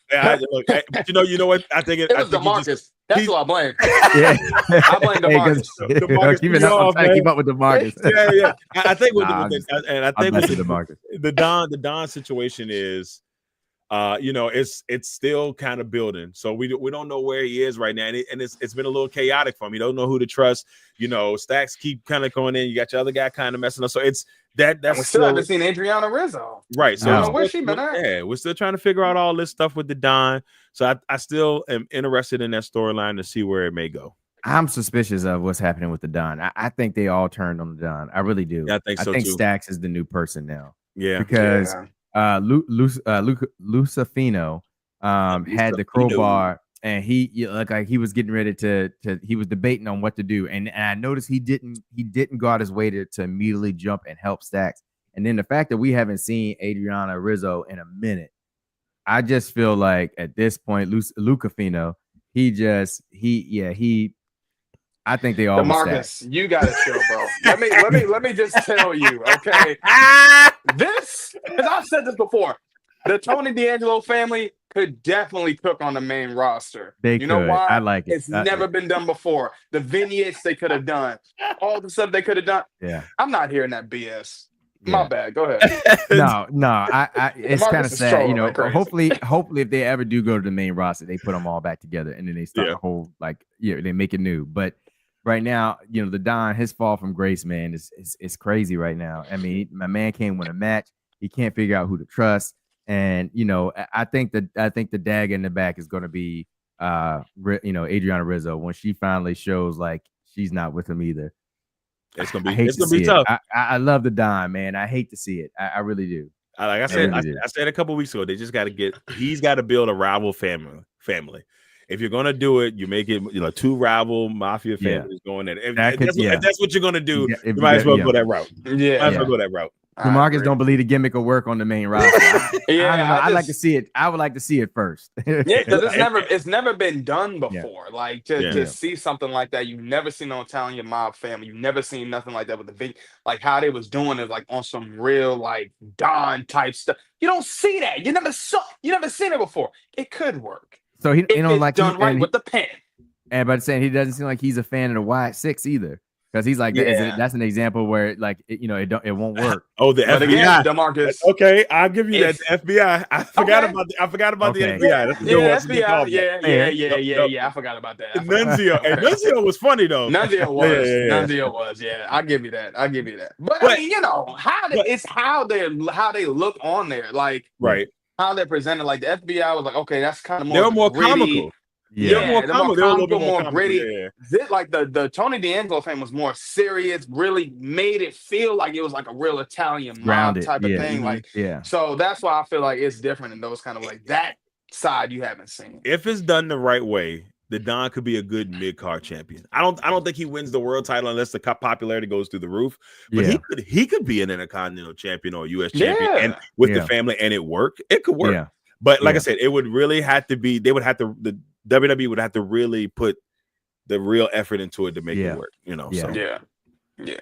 But you know what? I think it was DeMarcus. That's who I blame. Yeah, I blame DeMarcus. Keep up with DeMarcus. Yeah. I think with DeMarcus. the Don situation is, It's still kind of building. So we don't know where he is right now, and it's been a little chaotic for him. You don't know who to trust. Stacks keep kind of going in. You got your other guy kind of messing up. So it's that's we still haven't seen Adriana Rizzo. Right. So I don't know where she been at. Yeah, we're still trying to figure out all this stuff with the Don. So I still am interested in that storyline to see where it may go. I'm suspicious of what's happening with the Don. I think they all turned on the Don. I really do. Yeah, I think too. Stacks is the new person now. Yeah, because Lucifino had the crowbar, and he looked like he was getting ready to he was debating on what to do, and I noticed he didn't go out his way to immediately jump and help Stacks. And then the fact that we haven't seen Adriana Rizzo in a minute, I just feel like at this point, Lucifino, I think they all. DeMarcus, you got to chill, bro. Let me just tell you, okay? This, because I've said this before, the Tony D'Angelo family could definitely cook on the main roster. You know why? I like it. It's never been done before. The vignettes they could have done, all the stuff they could have done. Yeah, I'm not hearing that BS. My bad. Go ahead. No. It's kind of sad, like hopefully, if they ever do go to the main roster, they put them all back together, and then they start a whole they make it new. But right now, the Don, his fall from grace, man, is crazy right now. I mean, my man can't win a match. He can't figure out who to trust, and I think the dagger in the back is going to be Adriana Rizzo when she finally shows like she's not with him either. It's gonna be tough. I love the Don, man. I hate to see it. I really do. I said a couple weeks ago, they just got to he's got to build a rival family. If you're gonna do it, you make it, two rival mafia families going in. If that's what you're gonna do, you might as well go that route. Yeah, might as well go that route. DeMarcus don't believe the gimmick will work on the main roster. I'd like to see it. I would like to see it first. Yeah, because it's never been done before. Yeah. Like to see something like that, you've never seen on Italian Mob family. You've never seen nothing like that with the big, like how they was doing it, like on some real like Don type stuff. You don't see that. You never seen it before. It could work. So he like done right with the pen. And but saying he doesn't seem like he's a fan of the Y6 either. Because he's like, that's an example where it won't work. Oh, the FBI, again, DeMarcus. Okay, I'll give you that. The FBI. I forgot about the FBI. That's FBI. Yeah. I forgot about that. Nunzio. And Nunzio was funny though. Nunzio was. Nunzio was. Yeah, I'll give you that. But I mean, how they look on there, like how they're presented. Like the FBI was like, okay, that's kind of more. They're more comical. Yeah, they're more comical, more gritty. Yeah. Like the Tony D'Angelo fan was more serious, really made it feel like it was like a real Italian mob type of thing. Like, so that's why I feel like it's different in those kind of like that side you haven't seen. If it's done the right way, the Don could be a good mid-card champion. I don't think he wins the world title unless the popularity goes through the roof. But he could be an Intercontinental champion or a U.S. champion and with the family, and it could work. Yeah. But like I said, it would really have to be. The WWE would have to really put the real effort into it to make it work, So. Yeah.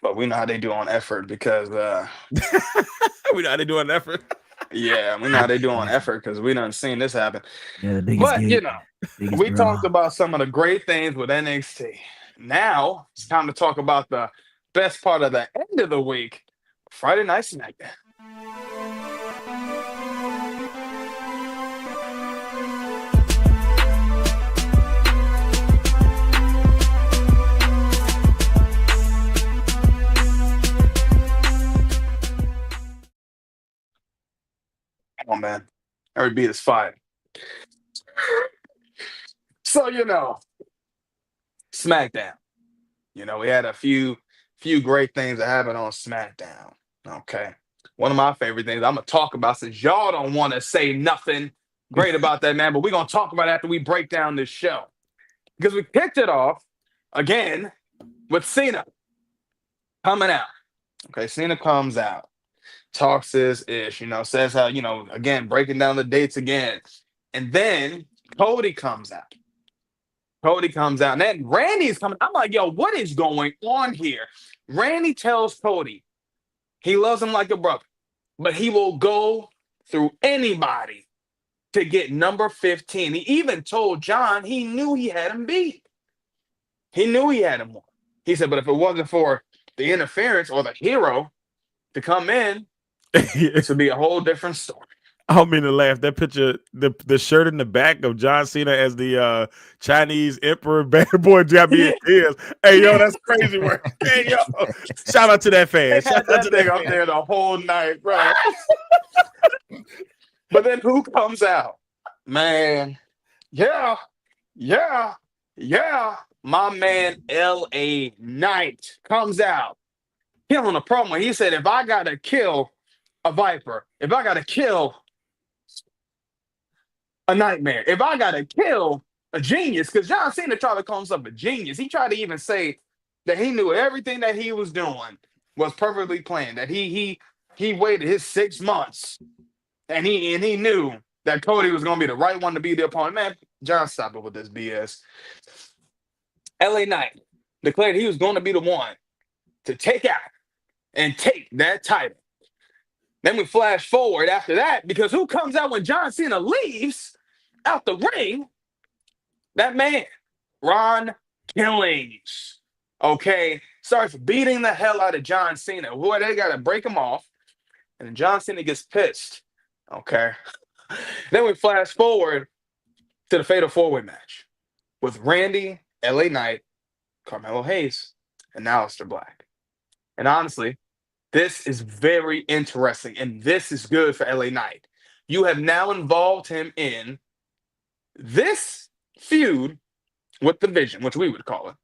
But we know how they do on effort because we know how they do on effort. Yeah, we know how they do on effort because we done seen this happen. Yeah, the biggest but we talked about some of the great things with NXT. Now it's time to talk about the best part of the end of the week, Friday Night SmackDown. Come on, man. Every beat is fire. So, SmackDown. We had a few great things that happened on SmackDown. Okay. One of my favorite things I'm going to talk about, since y'all don't want to say nothing great about that, man, but we're going to talk about it after we break down this show. Because we kicked it off, again, with Cena coming out. Okay, Cena comes out. Talks his ish, says how, again, breaking down the dates again. And then Cody comes out. And then Randy's coming. I'm like, yo, what is going on here? Randy tells Cody he loves him like a brother, but he will go through anybody to get number 15. He even told John he knew he had him beat. He knew he had him won. He said, but if it wasn't for the interference or the hero to come in, this would be a whole different story. I don't mean to laugh. That picture, the shirt in the back of John Cena as the Chinese emperor bad boy got me in tears. Hey, yo, that's crazy work. Hey, yo, shout out to that fan. They Shout had out that to thing that up fan. there the whole night, bro. But then who comes out? Man, yeah. My man L.A. Knight comes out. He on a promo. He said, if I gotta kill a Viper, if I gotta kill a Nightmare, if I gotta kill a genius, because John Cena tried to call himself a genius. He tried to even say that he knew everything that he was doing was perfectly planned. That he waited his 6 months, and he knew that Cody was gonna be the right one to be the opponent. Man, John, stop it with this BS. LA Knight declared he was going to be the one to take out and take that title. Then we flash forward after that, because who comes out when John Cena leaves out the ring? That man, Ron Killings. Okay, sorry for beating the hell out of John Cena. Boy, they got to break him off. And then John Cena gets pissed. Okay. Then we flash forward to the Fatal 4-Way match with Randy, LA Knight, Carmelo Hayes, and Aleister Black. And honestly, this is very interesting, and this is good for LA Knight. You have now involved him in this feud with the Vision, which we would call it.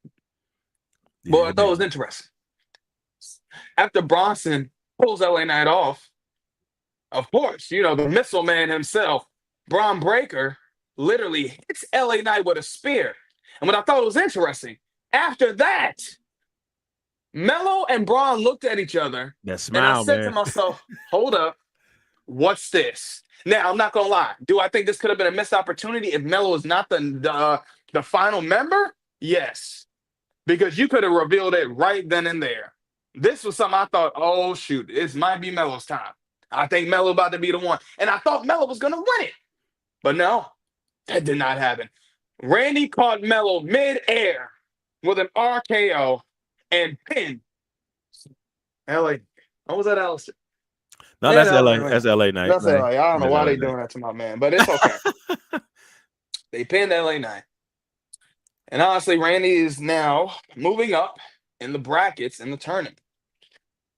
But I thought it was interesting. After Bronson pulls LA Knight off, of course, you know, the Missile Man himself, Braun Breaker, literally hits LA Knight with a spear. And what I thought was interesting, after that, Melo and Braun looked at each other. That smile, and I said man. to myself, hold up, what's this? Now, I'm not going to lie. Do I think this could have been a missed opportunity if Melo is not the final member? Yes. Because you could have revealed it right then and there. This was something I thought, oh, shoot, this might be Melo's time. I think Melo about to be the one. And I thought Melo was going to win it. But no, that did not happen. Randy caught Melo mid-air with an RKO and pinned LA. What was that, Aleister? No, that's LA. That's LA Knight. That's LA. I don't know why LA they doing that to my man, but it's okay. They pinned LA Knight. And honestly, Randy is now moving up in the brackets in the tournament.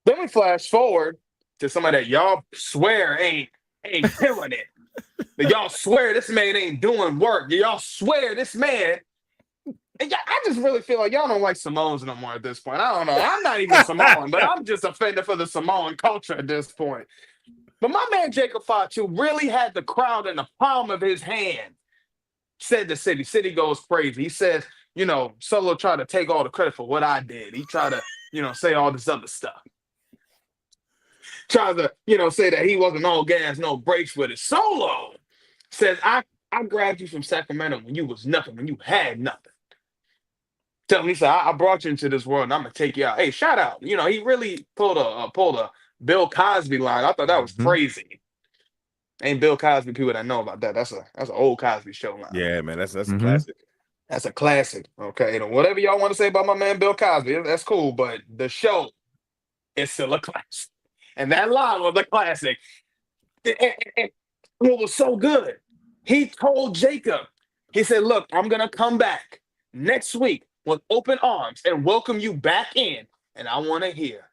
Then we flash forward to somebody that y'all swear ain't killing it. That y'all swear this man ain't doing work. Y'all swear this man. And I just really feel like y'all don't like Samoans no more at this point. I don't know. I'm not even Samoan, but I'm just offended for the Samoan culture at this point. But my man Jacob Fatu really had the crowd in the palm of his hand. Said to City. City goes crazy. He says, you know, Solo tried to take all the credit for what I did. He tried to, you know, say all this other stuff. Tried to, you know, say that he wasn't all gas, no brakes with it. Solo says, I grabbed you from Sacramento when you was nothing, when you had nothing. Tell me, he said, I brought you into this world and I'm going to take you out. Hey, shout out. You know, he really pulled a Bill Cosby line. I thought that was crazy. Ain't Bill Cosby people that know about that. That's an old Cosby show line. Yeah, man, that's a classic. That's a classic. Okay, and whatever y'all want to say about my man Bill Cosby, that's cool. But the show is still a classic, and that line was a classic. And it was so good. He told Jacob, he said, "Look, I'm gonna come back next week with open arms and welcome you back in, and I want to hear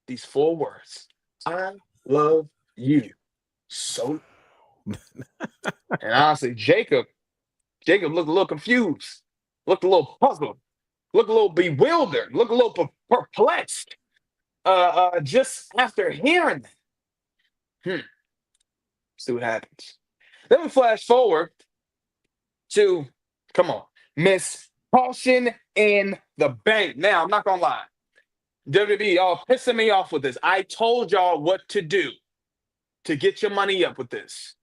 these 4 words: I love you so." And honestly, Jacob looked a little confused, looked a little puzzled, looked a little bewildered, looked a little perplexed. Just after hearing that, see what happens. Then we flash forward to, come on, Miss Caution in the Bank. Now, I'm not gonna lie, WWE, y'all pissing me off with this. I told y'all what to do to get your money up with this.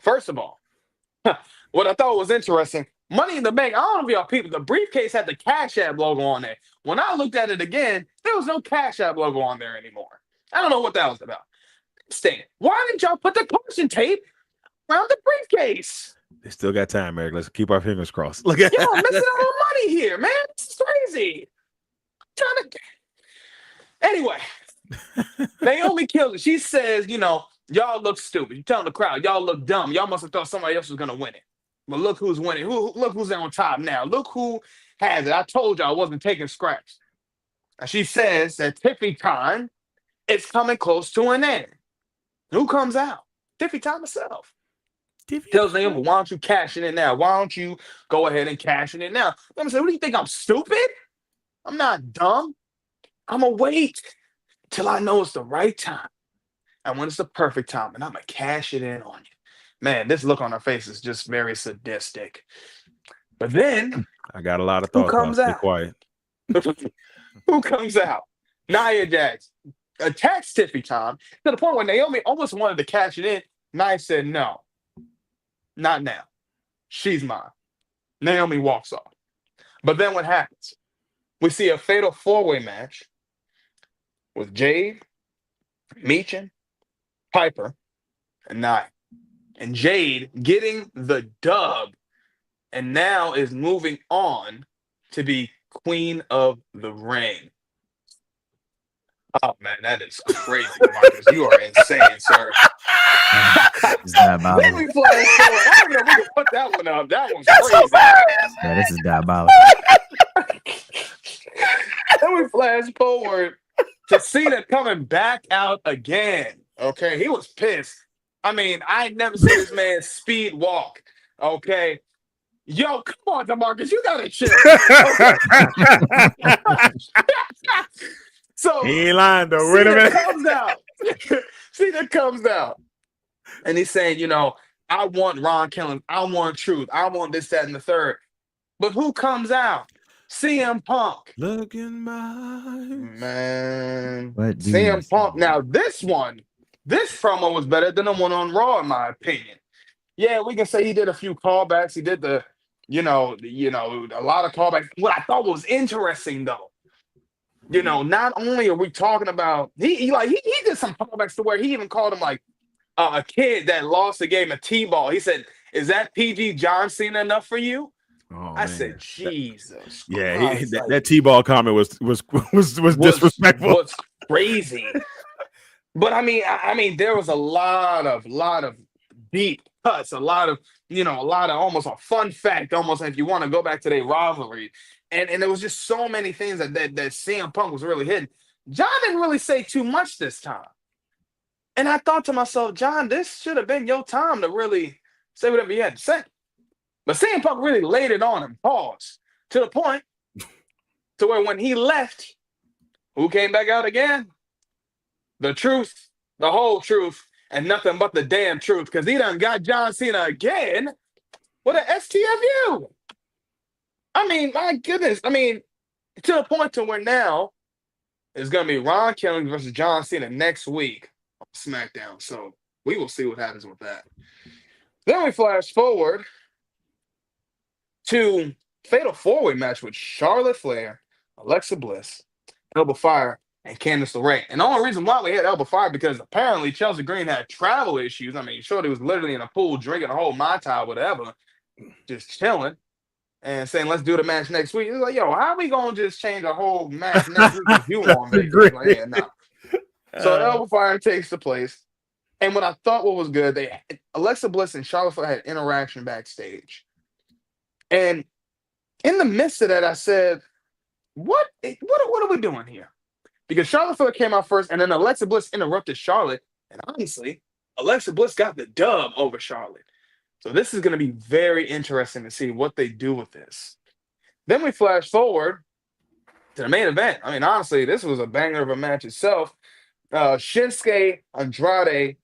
First of all, what I thought was interesting, Money in the Bank, I don't know if y'all people, the briefcase had the Cash App logo on there. When I looked at it again, there was no Cash App logo on there anymore. I don't know what that was about. Sting, why didn't y'all put the caution tape around the briefcase? They still got time, Eric. Let's keep our fingers crossed. Look at y'all missing out on money here, man. This is crazy. Anyway, Naomi killed it. She says, you know, Y'all look stupid. You're telling the crowd, y'all look dumb. Y'all must have thought somebody else was gonna win it. But look who's winning. Look who's on top now. Look who has it. I told y'all I wasn't taking scraps. And she says that Tiffy time is coming close to an end. Who comes out? Tiffy time herself. Tells Naomi, why don't you cash it in now? Why don't you go ahead and cash it in now? Let me say, what do you think? I'm stupid? I'm not dumb. I'm going to wait till I know it's the right time. And when it's the perfect time, and I'm going to cash it in on you. Man, this look on her face is just very sadistic. But then, I got a lot of who thoughts. comes Stay out? quiet. Who comes out? Nia Jax attacks Tiffy time to the point where Naomi almost wanted to cash it in. Nia said, no, not now. She's mine. Naomi walks off. But then what happens? We see a fatal four-way match with Jade, Meechin, Piper, and Nia. And Jade getting the dub and now is moving on to be Queen of the Ring. Oh, man, that is crazy, Marcus. You are insane, sir. It's diabolical. Then we flash forward. I don't know if we can put that one up. That one's crazy. Yeah, this is diabolical. Then we flash forward to Cena coming back out again. Okay, he was pissed. I mean, I ain't never seen this man speed walk. Okay. Yo, come on, DeMarcus, you gotta chill. So He ain't lying though. Wait a minute. comes out. Cena comes out. And he's saying, you know, I want Ron Killings. I want truth. I want this, that, and the third. But who comes out? CM Punk. Look in my eyes. Man. What do you CM Punk. say? Now, this promo was better than the one on Raw, in my opinion. Yeah, we can say he did a few callbacks. He did a lot of callbacks. What I thought was interesting, though, not only are we talking about he did some callbacks to where he even called him like a kid that lost the game of T-ball. He said, "Is that PG John Cena enough for you?" Oh, I man. said, "Jesus." Yeah, Christ, like, that T-ball comment was disrespectful. Was crazy. But I mean, there was a lot of deep cuts, a lot of almost a fun fact, almost if you want to go back to their rivalry. And there was just so many things that CM Punk was really hitting. John didn't really say too much this time. And I thought to myself, John, this should have been your time to really say whatever you had to say. But CM Punk really laid it on him, pause, to the point to where when he left, who came back out again? The truth, the whole truth, and nothing but the damn truth, because he done got John Cena again with an STFU. I mean, my goodness. I mean, to the point to where now it's going to be Ron Killings versus John Cena next week on SmackDown. So we will see what happens with that. Then we flash forward to Fatal 4-Way match with Charlotte Flair, Alexa Bliss, Elba Fire, and Candice LeRae. And the only reason why we had Elba Fire because apparently Chelsea Green had travel issues. I mean, Shorty was literally in a pool drinking a whole Mai Tai, whatever, just chilling. And saying, let's do the match next week. It's like, yo, how are we going to just change a whole match next week if you want me? Like, yeah, no. So Elba Fire takes the place. And what I thought was good, Alexa Bliss and Charlotte Flair had interaction backstage. And in the midst of that, I said, what are we doing here? Because Charlotte Flair came out first, and then Alexa Bliss interrupted Charlotte. And honestly, Alexa Bliss got the dub over Charlotte. So this is going to be very interesting to see what they do with this. Then we flash forward to the main event. I mean, honestly, this was a banger of a match itself. Shinsuke, Andrade,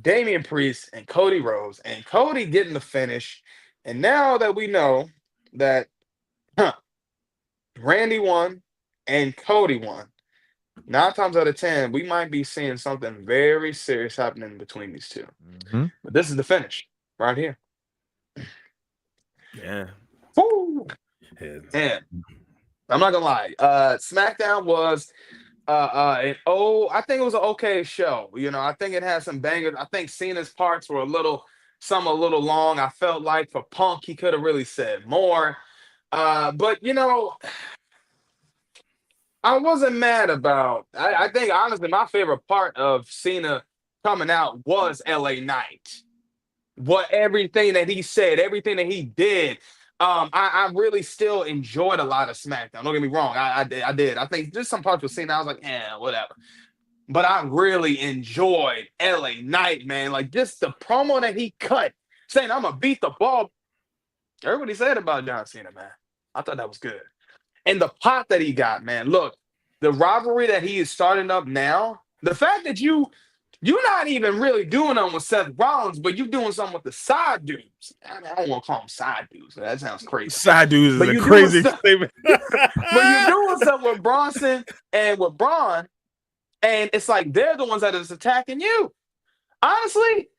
Damian Priest, and Cody Rhodes. And Cody getting the finish. And now that we know that Randy won and Cody won, 9 times out of 10, we might be seeing something very serious happening between these two. Mm-hmm. But this is the finish. Right here. Yeah. Woo! And I'm not gonna lie. SmackDown was I think it was an okay show. I think it had some bangers. I think Cena's parts were a little long. I felt like for Punk, he could have really said more. But I wasn't mad about. I think honestly, my favorite part of Cena coming out was LA Knight. What everything that he said, everything that he did. I really still enjoyed a lot of SmackDown. Don't get me wrong, I did. I think just some parts were seen. I was like, whatever. But I really enjoyed LA Knight, man. Like just the promo that he cut, saying I'm gonna beat the ball. Everybody said about John Cena, man. I thought that was good. And the pop that he got, man. Look, the rivalry that he is starting up now. The fact that you're not even really doing them with Seth Rollins, but you're doing something with the side dudes. I don't want to call them side dudes. That sounds crazy. Side dudes is a crazy statement. But you're doing stuff with Bronson and with Braun, and it's like they're the ones that is attacking you. Honestly,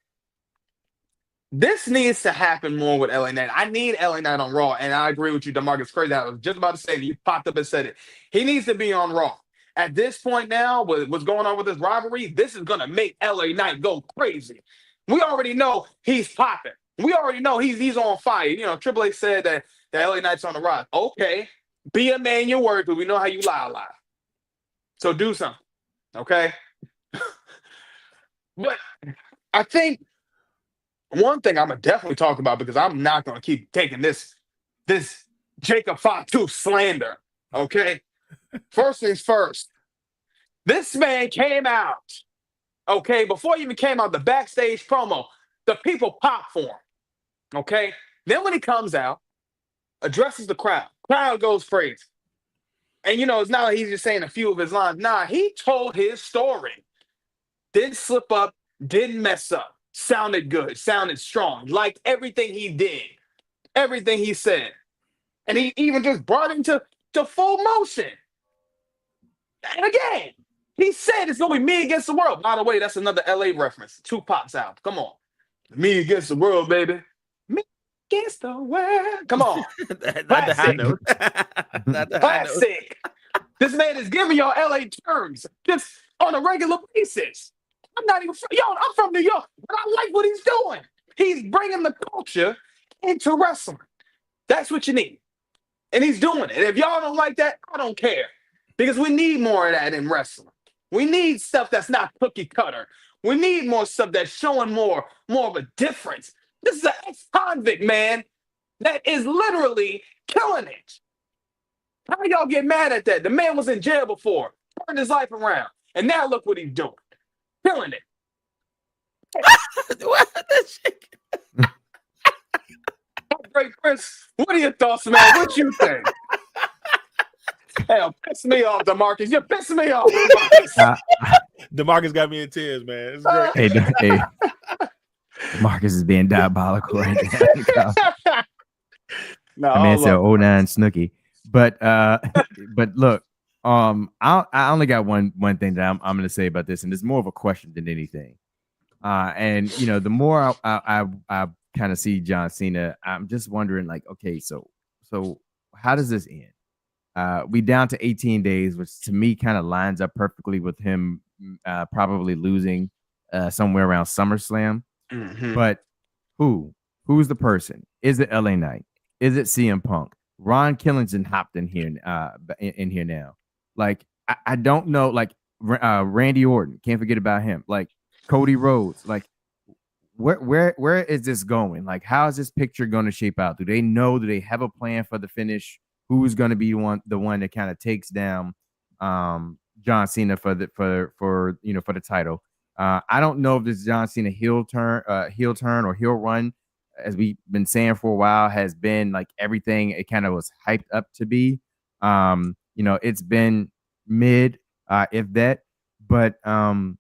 this needs to happen more with LA Knight. I need LA Knight on Raw, and I agree with you, DeMarcus. Crazy. I was just about to say that. You popped up and said it. He needs to be on Raw. At this point now, with what's going on with this rivalry, this is going to make LA Knight go crazy. We already know he's popping. We already know he's on fire. You know, Triple H said that LA Knight's on the rise. Okay, be a man your word, because we know how you lie a lot. So do something, okay? But I think one thing I'm going to definitely talk about, because I'm not going to keep taking this Jacob Fatu slander, okay? First things first, this man came out, okay? Before he even came out, the backstage promo, the people pop for him, okay? Then when he comes out, addresses the crowd goes crazy. And, you know, it's not like he's just saying a few of his lines. Nah, he told his story. Didn't slip up, didn't mess up. Sounded good, sounded strong. Liked everything he did, everything he said. And he even just brought him to full motion. And again, he said it's going to be me against the world. By the way, that's another LA reference. Tupac's album. Come on. Me against the world, baby. Me against the world. Come on. Not the high note. Not the high note. Classic. This man is giving y'all LA terms just on a regular basis. I'm not even I'm from New York, but I like what he's doing. He's bringing the culture into wrestling. That's what you need. And he's doing it. And if y'all don't like that, I don't care. Because we need more of that in wrestling. We need stuff that's not cookie cutter. We need more stuff that's showing more of a difference. This is an ex-convict, man, that is literally killing it. How y'all get mad at that? The man was in jail before, turned his life around, and now look what he's doing. Killing it. What the shit? Great Chris, what are your thoughts, man? What you think? Hell, piss me off, DeMarcus. You piss me off, DeMarcus. DeMarcus got me in tears, man. It's great. Hey, Marcus is being diabolical right now. No, I mean, it's an 09 Snooki. But look, I only got one thing that I'm going to say about this, and it's more of a question than anything. And you know, the more I kind of see John Cena, I'm just wondering, like, okay, so how does this end? We down to 18 days, which to me kind of lines up perfectly with him probably losing somewhere around SummerSlam. Mm-hmm. But who's the person? Is it LA Knight? Is it CM Punk? Ron Killington hopped in here now. Like I don't know. Like Randy Orton, can't forget about him. Like Cody Rhodes. Like where is this going? Like how is this picture going to shape out? Do they know? Do they have a plan for the finish? Who's going to be the one that kind of takes down John Cena for the title? I don't know if this John Cena heel turn or heel run, as we've been saying for a while, has been like everything it kind of was hyped up to be. It's been mid, if that. But I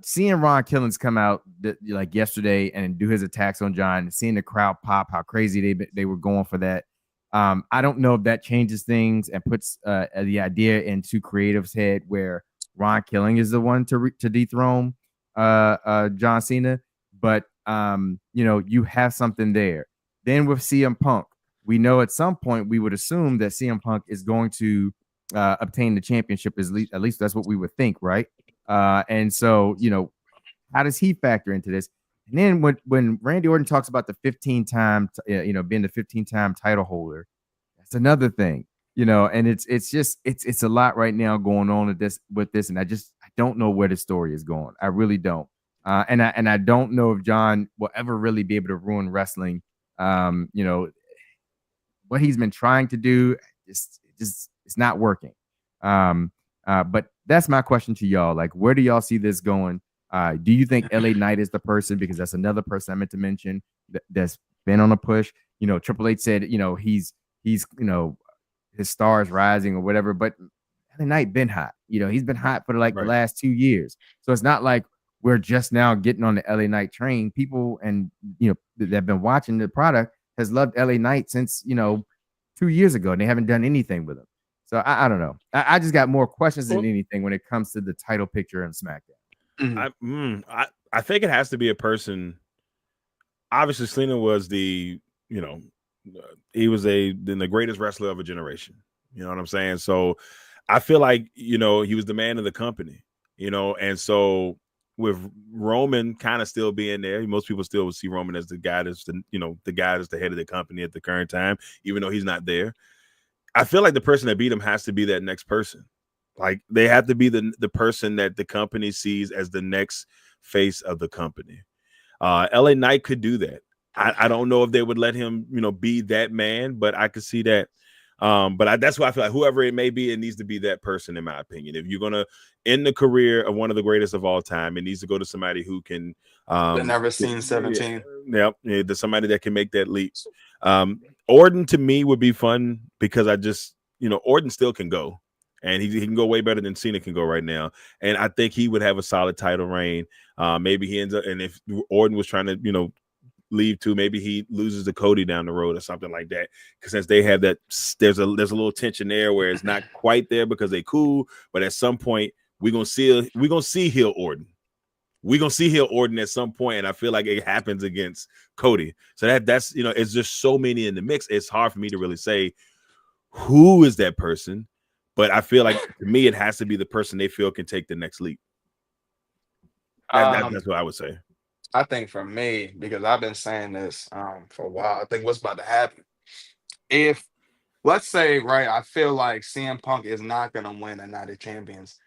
seeing Ron Killings come out like yesterday and do his attacks on John, and seeing the crowd pop, how crazy they were going for that. I don't know if that changes things and puts the idea into creative's head where Ron Killing is the one to dethrone John Cena, but you have something there. Then with CM Punk, we know at some point we would assume that CM Punk is going to obtain the championship. At least that's what we would think, right? And so how does he factor into this? And then when Randy Orton talks about the 15-time, being the 15-time title holder, that's another thing, and it's a lot right now going on with this. And I don't know where the story is going. I really don't. And I don't know if John will ever really be able to ruin wrestling. You know, what he's been trying to do, just it's not working. But that's my question to y'all. Like, where do y'all see this going? Do you think LA Knight is the person? Because that's another person I meant to mention that's been on a push. You know, Triple H said, you know, he's you know, his star is rising or whatever. But LA Knight been hot. You know, he's been hot for like the last 2 years. So it's not like we're just now getting on the LA Knight train. People and you know that have been watching the product has loved LA Knight since, you know, 2 years ago, and they haven't done anything with him. So I don't know. I just got more questions than anything when it comes to the title picture and SmackDown. I think it has to be a person. Obviously, Cena was the, you know, he was the greatest wrestler of a generation. You know what I'm saying? So I feel like, you know, he was the man of the company, you know, and so with Roman kind of still being there, most people still would see Roman as the guy that's the, you know, the guy that's the head of the company at the current time, even though he's not there. I feel like the person that beat him has to be that next person. Like they have to be the person that the company sees as the next face of the company. LA Knight could do that. I don't know if they would let him, you know, be that man, but I could see that. That's why I feel like whoever it may be, it needs to be that person, in my opinion. If you're gonna end the career of one of the greatest of all time, it needs to go to somebody who can. Never seen 17. Yeah, there's somebody that can make that leap. Orton to me would be fun because I just, you know, Orton still can go, and he can go way better than Cena can go right now. And I think he would have a solid title reign. Maybe he ends up, and if Orton was trying to, you know, leave too, maybe he loses to Cody down the road or something like that, because since they have that, there's a little tension there where it's not quite there because they cool, but at some point we're gonna see heel Orton. We're gonna see heel Orton at some point, and I feel like it happens against Cody. So that's, you know, it's just so many in the mix. It's hard for me to really say who is that person, but I feel like to me it has to be the person they feel can take the next leap. That's what I would say. I think for me, because I've been saying this for a while, I think what's about to happen, if let's say, right, I feel like CM Punk is not going to win a Night of Champions.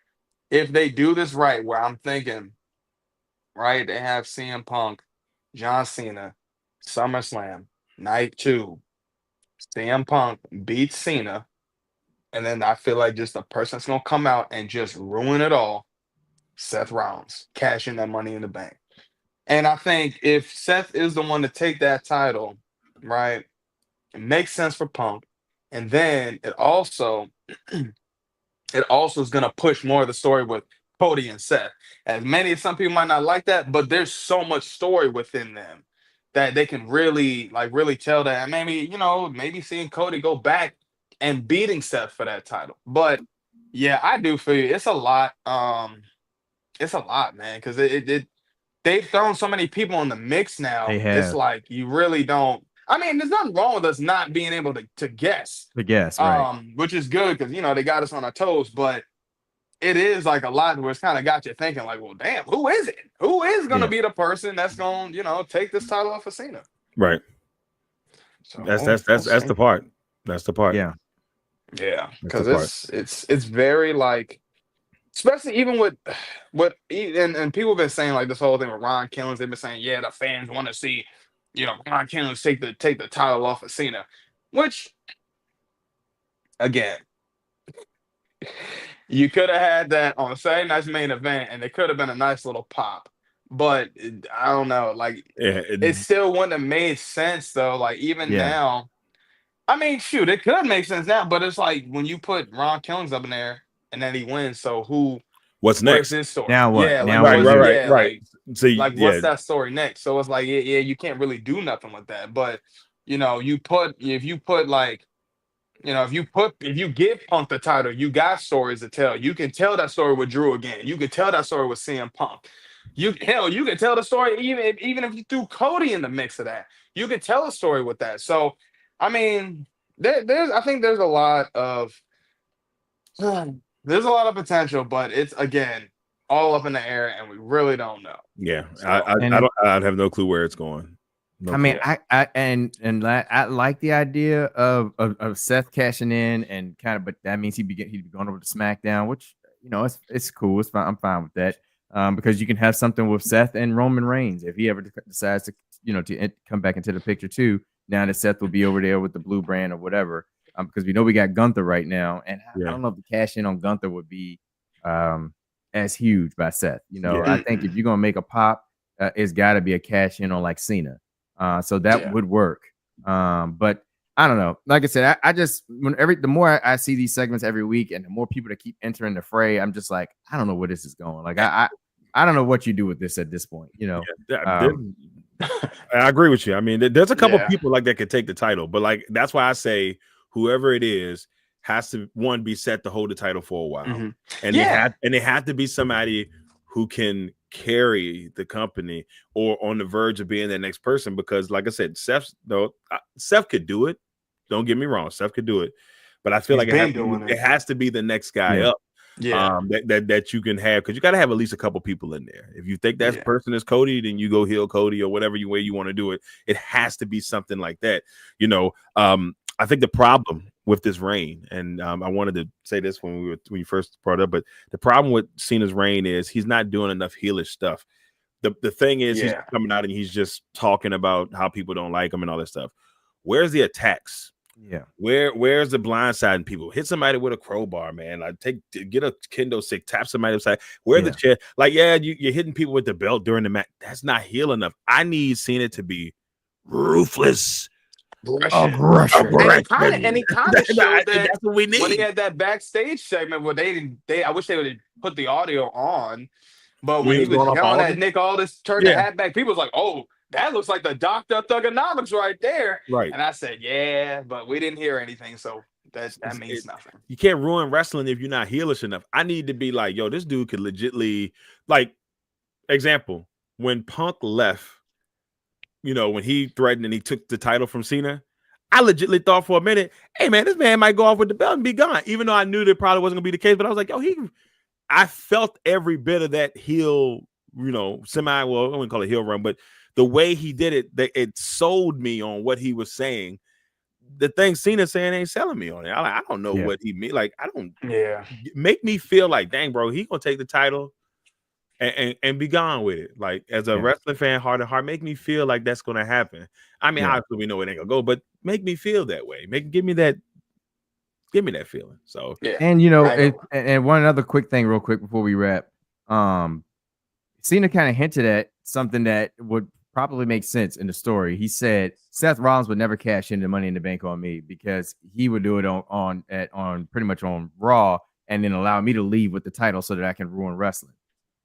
If they do this right, where I'm thinking, right, they have CM Punk, John Cena, SummerSlam, Night 2, CM Punk beats Cena, and then I feel like just the person that's going to come out and just ruin it all, Seth Rollins, cashing that Money in the Bank. And I think if Seth is the one to take that title, right, it makes sense for Punk. And then it also is going to push more of the story with Cody and Seth. Some people might not like that, but there's so much story within them that they can really tell that. And maybe, you know, maybe seeing Cody go back and beating Seth for that title. But yeah, I do feel you. It's a lot. It's a lot, man, because they've thrown so many people in the mix now. It's like you really don't. I mean, there's nothing wrong with us not being able to guess. Right. Which is good because, you know, they got us on our toes. But it is like a lot where it's kind of got you thinking, like, well, damn, who is it? Who is going to be the person that's going to, you know, take this title off of Cena? Right. So that's the part. That's the part. Yeah. Yeah, because it's very like. Especially even with and people have been saying like this whole thing with Ron Killings, they've been saying, yeah, the fans want to see, you know, Ron Killings take the title off of Cena, which again, you could have had that on Saturday night's main event, and it could have been a nice little pop. But I don't know, like it still wouldn't have made sense though. Like even now, I mean, shoot, it could make sense now, but it's like when you put Ron Killings up in there. And then he wins. So what's next? His story? Now what? Yeah, now right. So what's that story next? So it's like, yeah, you can't really do nothing with that. But you know, if you give Punk the title, you got stories to tell. You can tell that story with Drew again. You can tell that story with CM Punk. You can tell the story even if you threw Cody in the mix of that. You can tell a story with that. So, I mean, I think there's a lot of. There's a lot of potential, but it's again all up in the air, and we really don't know. Yeah, so, I have no clue where it's going. I mean, I like the idea of Seth cashing in and kind of, but that means he'd be going over to SmackDown, which it's cool. It's fine. I'm fine with that. Because you can have something with Seth and Roman Reigns if he ever decides to, come back into the picture too. Now that Seth will be over there with the blue brand or whatever. Because we know we got Gunther right now, and I don't know if the cash in on Gunther would be as huge by Seth. I think if you're gonna make a pop, it's got to be a cash in on like Cena. So that would work. But I don't know. Like I said, I just the more I see these segments every week, and the more people that keep entering the fray, I'm just like, I don't know where this is going. Like I don't know what you do with this at this point. I agree with you. I mean, there's a couple people like that could take the title, but like that's why I say whoever it is has to be set to hold the title for a while, and they have to be somebody who can carry the company or on the verge of being that next person. Because, like I said, Seth could do it. Don't get me wrong, Seth could do it, but I feel like it has to be the next guy up. That you can have, because you got to have at least a couple people in there. If you think that person is Cody, then you go heel Cody or whatever way you want to do it. It has to be something like that. I think the problem with this reign, and I wanted to say this when you first brought it up, but the problem with Cena's reign is he's not doing enough heelish stuff. The thing is, he's coming out and he's just talking about how people don't like him and all that stuff. Where's the attacks? Yeah. Where's the blindsiding people? Hit somebody with a crowbar, man. Like get a kendo stick, tap somebody upside. Where's the chair? Like, you're hitting people with the belt during the match. That's not heel enough. I need Cena to be ruthless. Aggression. And he kind of showed that that's what we need. When he had that backstage segment where I wish they would have put the audio on, but when he was yelling at Nick Aldis, turned the hat back, people was like, oh, that looks like the Dr. Thugonomics right there. Right. And I said, yeah, but we didn't hear anything, so that means nothing. You can't ruin wrestling if you're not heelish enough. I need to be like, yo, this dude could legitly, like, example, when Punk left, when he threatened and he took the title from Cena, I legitly thought for a minute, hey, man, this man might go off with the belt and be gone, even though I knew that probably wasn't going to be the case. But I was like, yo, I felt every bit of that heel, I wouldn't call it heel run, but the way he did it, it sold me on what he was saying. The thing Cena's saying ain't selling me on it. I don't know what he mean. Like, I don't make me feel like, dang, bro, he going to take the title and be gone with it. Like, as a wrestling fan, heart to heart, make me feel like that's going to happen. I mean, obviously we know it ain't going to go, but make me feel that way. Give me that feeling. So, and and one other quick thing real quick before we wrap. Cena kind of hinted at something that would probably make sense in the story. He said Seth Rollins would never cash in the Money in the Bank on me because he would do it on pretty much on Raw and then allow me to leave with the title so that I can ruin wrestling.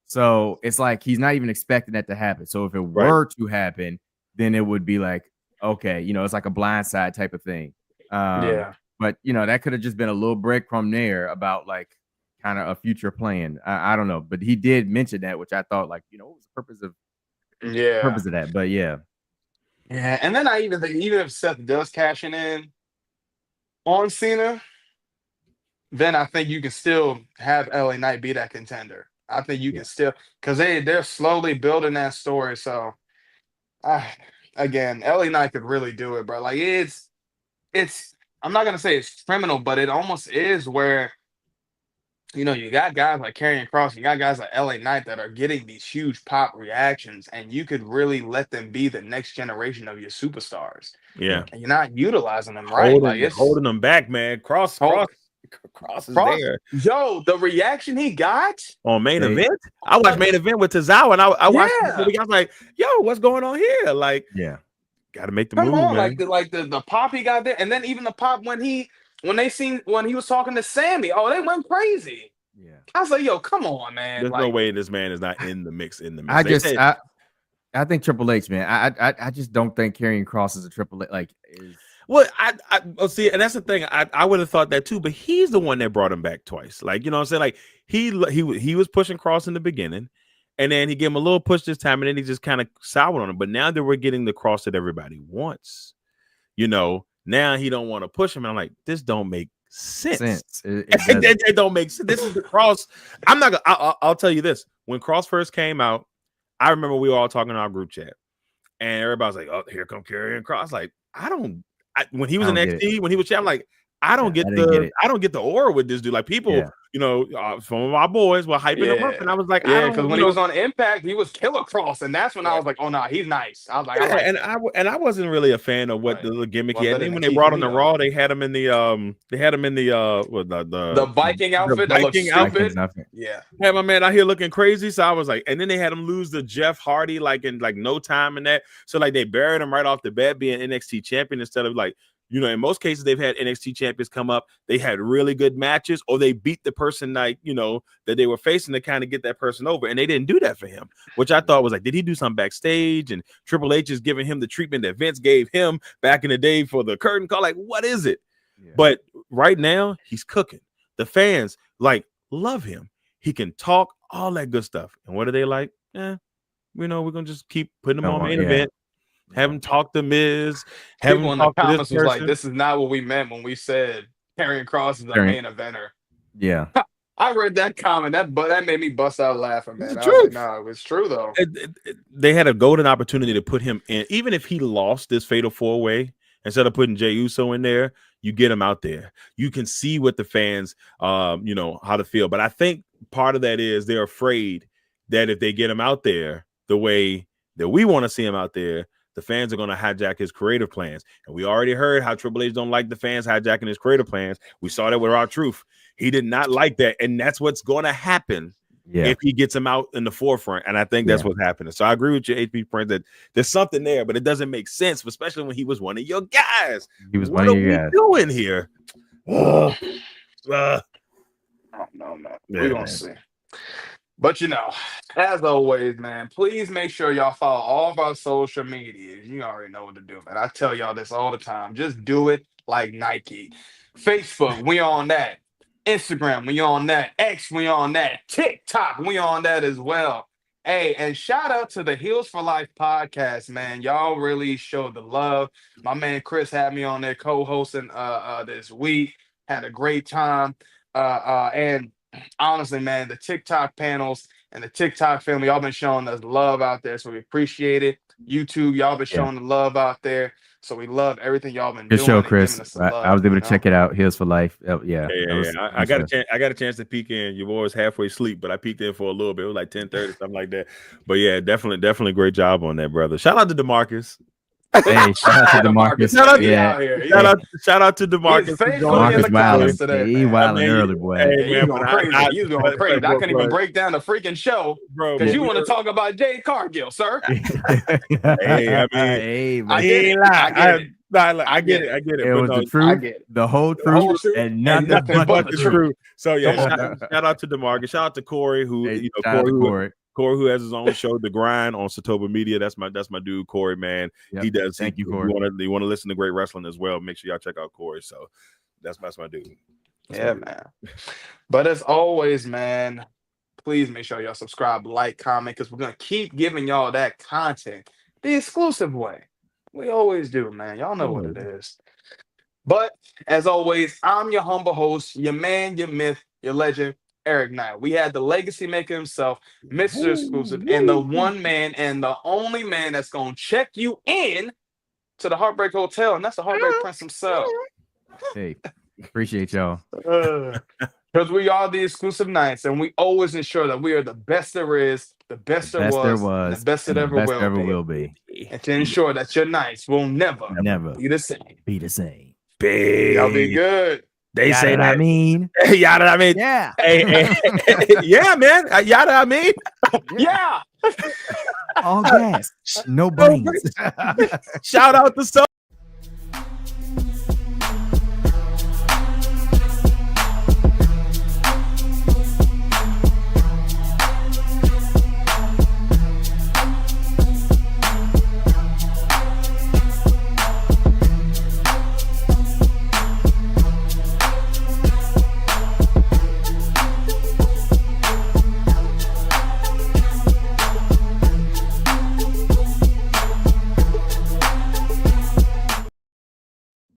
So it's like he's not even expecting that to happen. So if it were to happen, then it would be like, okay, it's like a blindside type of thing. But that could have just been a little break from there about like kind of a future plan. I don't know, but he did mention that, which I thought like, what was the purpose of that? But and then I even think even if Seth does cashing in on Cena, then I think you can still have LA Knight be that contender. I think you can still, because they're slowly building that story. So again, LA Knight could really do it, bro. Like it's I'm not gonna say it's criminal, but it almost is where you got guys like Karrion Kross, you got guys like LA Knight that are getting these huge pop reactions, and you could really let them be the next generation of your superstars. Yeah. And you're not utilizing them right. Holding them back, man. Kross is there. Yo, the reaction he got on main event. I watched main event with Tozawa, and I watched the was like, yo, what's going on here? Like, gotta make the move, man. Like the pop he got there, and then even the pop when he was talking to Sammy, they went crazy. Yeah, I was like, yo, come on, man. There's no way this man is not in the mix. I think Triple H, man. I just don't think Karrion Kross is a Triple H. Like, well, I see, and that's the thing. I would have thought that too, but he's the one that brought him back twice. Like, what I'm saying? Like, he was pushing Kross in the beginning, and then he gave him a little push this time, and then he just kind of soured on him. But now that we're getting the Kross that everybody wants, now he don't want to push him. And I'm like, this don't make sense. It don't make sense. This is the Kross. I'll tell you this. When Kross first came out, I remember we were all talking in our group chat, and everybody's like, "Oh, here come Karrion Kross." Like, when he was in NXT, when he was champ, I'm like, I don't get the aura with this dude. Like people, Yeah. you know, some of my boys were hyping him up, and I was like, yeah, because when he was on Impact, he was Killer Cross, and that's when I was like, oh no, he's nice. I was like, I wasn't really a fan of what the gimmick he had. And then when they NXT brought him to Raw, they had him in the the Viking outfit. The Viking outfit. Yeah, had my man out here looking crazy. So I was like, and then they had him lose to Jeff Hardy like in like no time in that. So like they buried him right off the bat being NXT champion instead of like. You know, in most cases, they've had NXT champions come up. They had really good matches, or they beat the person like, you know, that they were facing to kind of get that person over. And they didn't do that for him, which I thought was like, did he do something backstage? And Triple H is giving him the treatment that Vince gave him back in the day for the curtain call. Like, what is it? Yeah. But right now, he's cooking. The fans like love him. He can talk, all that good stuff. And what are they like? You know, we're gonna just keep putting him on main event. Have him talk to Miz. People in the comments was like, "This is not what we meant when we said Karrion Kross is a main eventer." Yeah, I read that comment. That made me bust out laughing, man. I was like, no, it was true though. They had a golden opportunity to put him in, even if he lost this fatal 4-way. Instead of putting Jey Uso in there, you get him out there. You can see what the fans, you know, how to feel. But I think part of that is they're afraid that if they get him out there the way that we want to see him out there, the fans are going to hijack his creative plans. And we already heard how Triple H don't like the fans hijacking his creative plans. We saw that with R-Truth. He did not like that. And that's what's going to happen if he gets him out in the forefront. And I think that's what's happening. So I agree with your HP friends that there's something there, but it doesn't make sense, especially when he was one of your guys. He was one of your guys. What are we doing here? No. We're going to see. But, you know, as always, man, please make sure y'all follow all of our social medias. You already know what to do, man. I tell y'all this all the time. Just do it like Nike. Facebook, we on that. Instagram, we on that. X, we on that. TikTok, we on that as well. Hey, and shout out to the Heels for Life podcast, man. Y'all really showed the love. My man Chris had me on there co-hosting this week. Had a great time. And honestly, man, the TikTok panels and the TikTok family, y'all been showing us love out there, so we appreciate it. YouTube, y'all been showing the love out there, so we love everything y'all been doing. Good show, Chris. I was able to check it out. Heels for Life. I got a chance to peek in. Your boy was halfway asleep, but I peeked in for a little bit. It was like 10:30, something like that. But yeah, definitely great job on that, brother. Shout out to DeMarcus. Hey, shout out to DeMarcus. Shout out to DeMarcus. DeMarcus wilding today. He wilding early, boy. Hey, he's going crazy. He's going crazy. I couldn't even break down the freaking show because you want to talk about Jade Cargill, sir. Hey, I mean, I get it. It was the truth, the whole truth, and nothing but the truth. So yeah, shout out to DeMarcus. Shout out to Corey, who Corey, who has his own show, The Grind, on Satoba Media. That's my dude, Corey, man. He does. Thank you, Corey. You want to listen to great wrestling as well. Make sure y'all check out Corey. So that's my dude. Man. But as always, man, please make sure y'all subscribe, like, comment, because we're gonna keep giving y'all that content the exclusive way. We always do, man. Y'all know what it is. But as always, I'm your humble host, your man, your myth, your legend, Eric Knight. We had the legacy maker himself, Mr. Xclusive, and the one man and the only man that's going to check you in to the Heartbreak Hotel, and that's the Heartbreak Prince himself. Hey, appreciate y'all. Because we are the Xclusive Knights, and we always ensure that we are the best there is, the best there was, the best that ever will be. And to ensure that your nights will never be the same. Y'all be good. They yada say that. I mean, yada. I mean, yeah, yeah, man. Yada. I mean, yeah. All gas, no brains. Shout out to